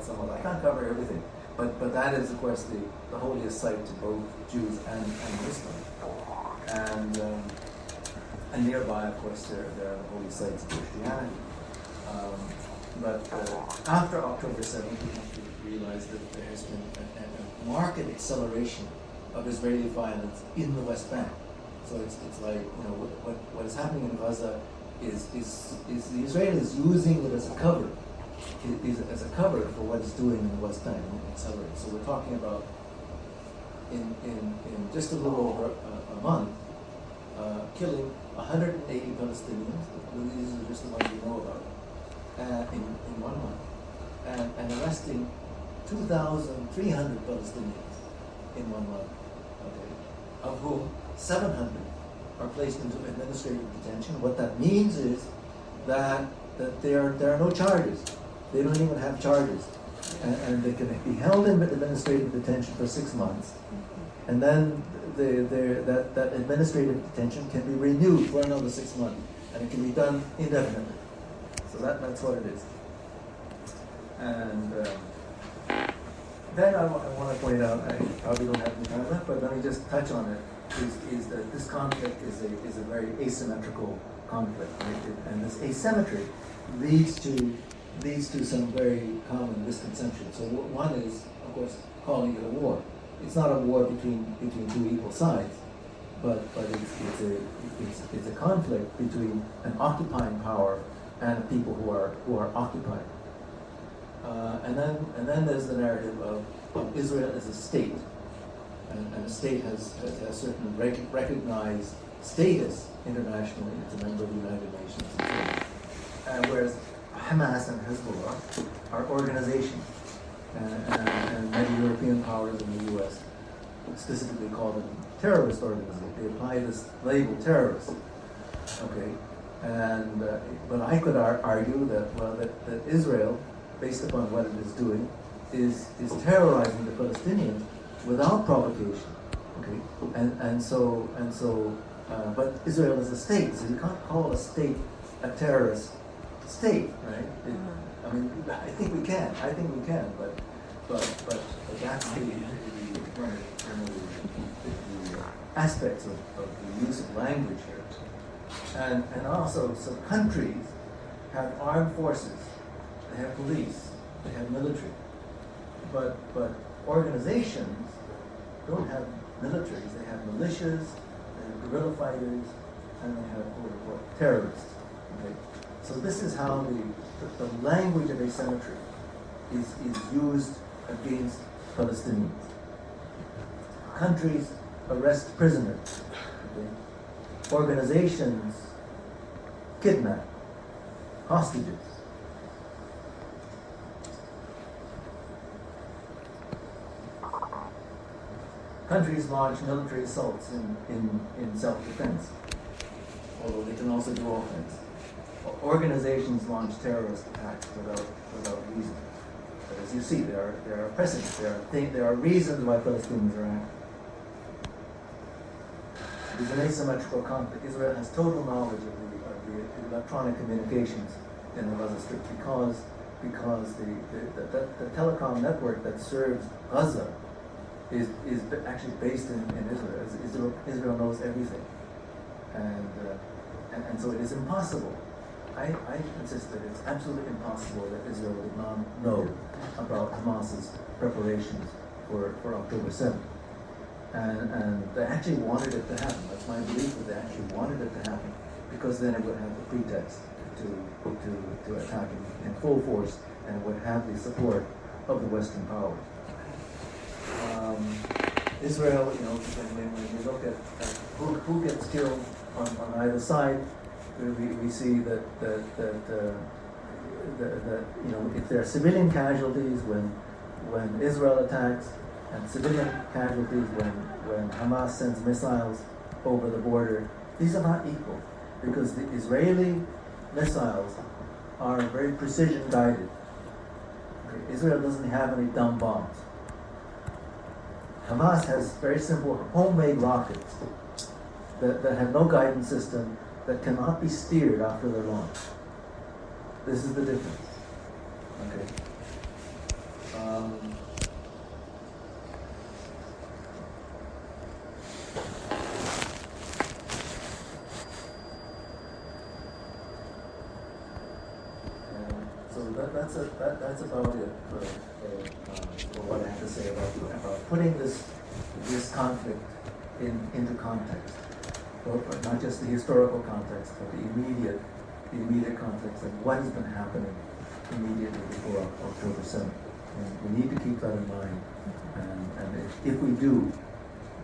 So I can't cover everything, but that is of course the holiest site to both Jews and Muslims, and nearby of course there are the holy sites of Christianity. But after October 7th, we have to realize that there has been a marked acceleration of Israeli violence in the West Bank. So it's like, what is happening in Gaza is the Israelis using it as a cover, as a cover for what it's doing in the West Bank and accelerate. So we're talking about in just a little over a month, killing 180 Palestinians. These are just the ones we know about. In 1 month, and arresting 2,300 Palestinians in 1 month, okay, of whom 700 are placed into administrative detention. What that means is that there are no charges. They don't even have charges, and they can be held in administrative detention for 6 months, and then that administrative detention can be renewed for another 6 months, and it can be done indefinitely. So that's what it is. And then I want to point out, I probably don't have any time left, but let me just touch on it, is that this conflict is a very asymmetrical conflict, right? And this asymmetry leads to some very common misconceptions. So one is, of course, calling it a war. It's not a war between two equal sides, but it's a conflict between an occupying power and people who are occupied. And then there's the narrative of Israel as a state, and a state has certain recognized status internationally. It's a member of the United Nations, and whereas Hamas and Hezbollah are organizations, and many European powers in the U.S. specifically call them terrorist organizations. They apply this label terrorist. Okay. And but I could argue that Israel, based upon what it is doing, is terrorizing the Palestinians without provocation. Okay, but Israel is a state, so you can't call a state a terrorist state, right? I mean, I think we can, but that's the aspects of the use of language here. And also, so countries have armed forces, they have police, they have military, but organizations don't have militaries. They have militias, they have guerrilla fighters, and they have terrorists. Okay, so this is how the language of asymmetry is used against Palestinians. Countries arrest prisoners. Okay? Organizations kidnap hostages. Countries launch military assaults in self-defense, although they can also do offense. Organizations launch terrorist attacks without reason. But as you see, there are precedents. There are reasons why Palestinians are acting. It is an asymmetrical conflict. Israel has total knowledge of the electronic communications in the Gaza Strip because the telecom network that serves Gaza is actually based in Israel. Israel knows everything, and so it is impossible. I insist that it's absolutely impossible that Israel did not know about Hamas's preparations for October 7th. And they actually wanted it to happen. That's my belief, that they actually wanted it to happen, because then it would have the pretext to attack in full force and would have the support of the Western powers. Israel, when you look at who gets killed on either side, we see that if there are civilian casualties when Israel attacks, and civilian casualties when Hamas sends missiles over the border, these are not equal, because the Israeli missiles are very precision guided. Okay, Israel doesn't have any dumb bombs. Hamas has very simple homemade rockets that have no guidance system, that cannot be steered after they're launched. This is the difference. Okay. That's about it for what I have to say about putting this conflict into context. But not just the historical context, but the immediate context of what has been happening immediately before October 7th. And we need to keep that in mind. And if we do,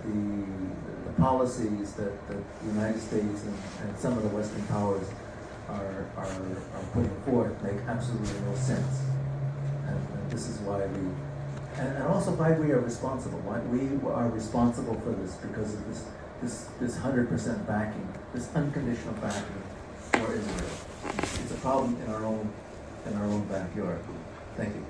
the policies that the United States and some of the Western powers are putting forth make absolutely no sense. And this is why and also why we are responsible. Why we are responsible for this, because of this 100% backing, this unconditional backing for Israel. It's a problem in our own backyard. Thank you.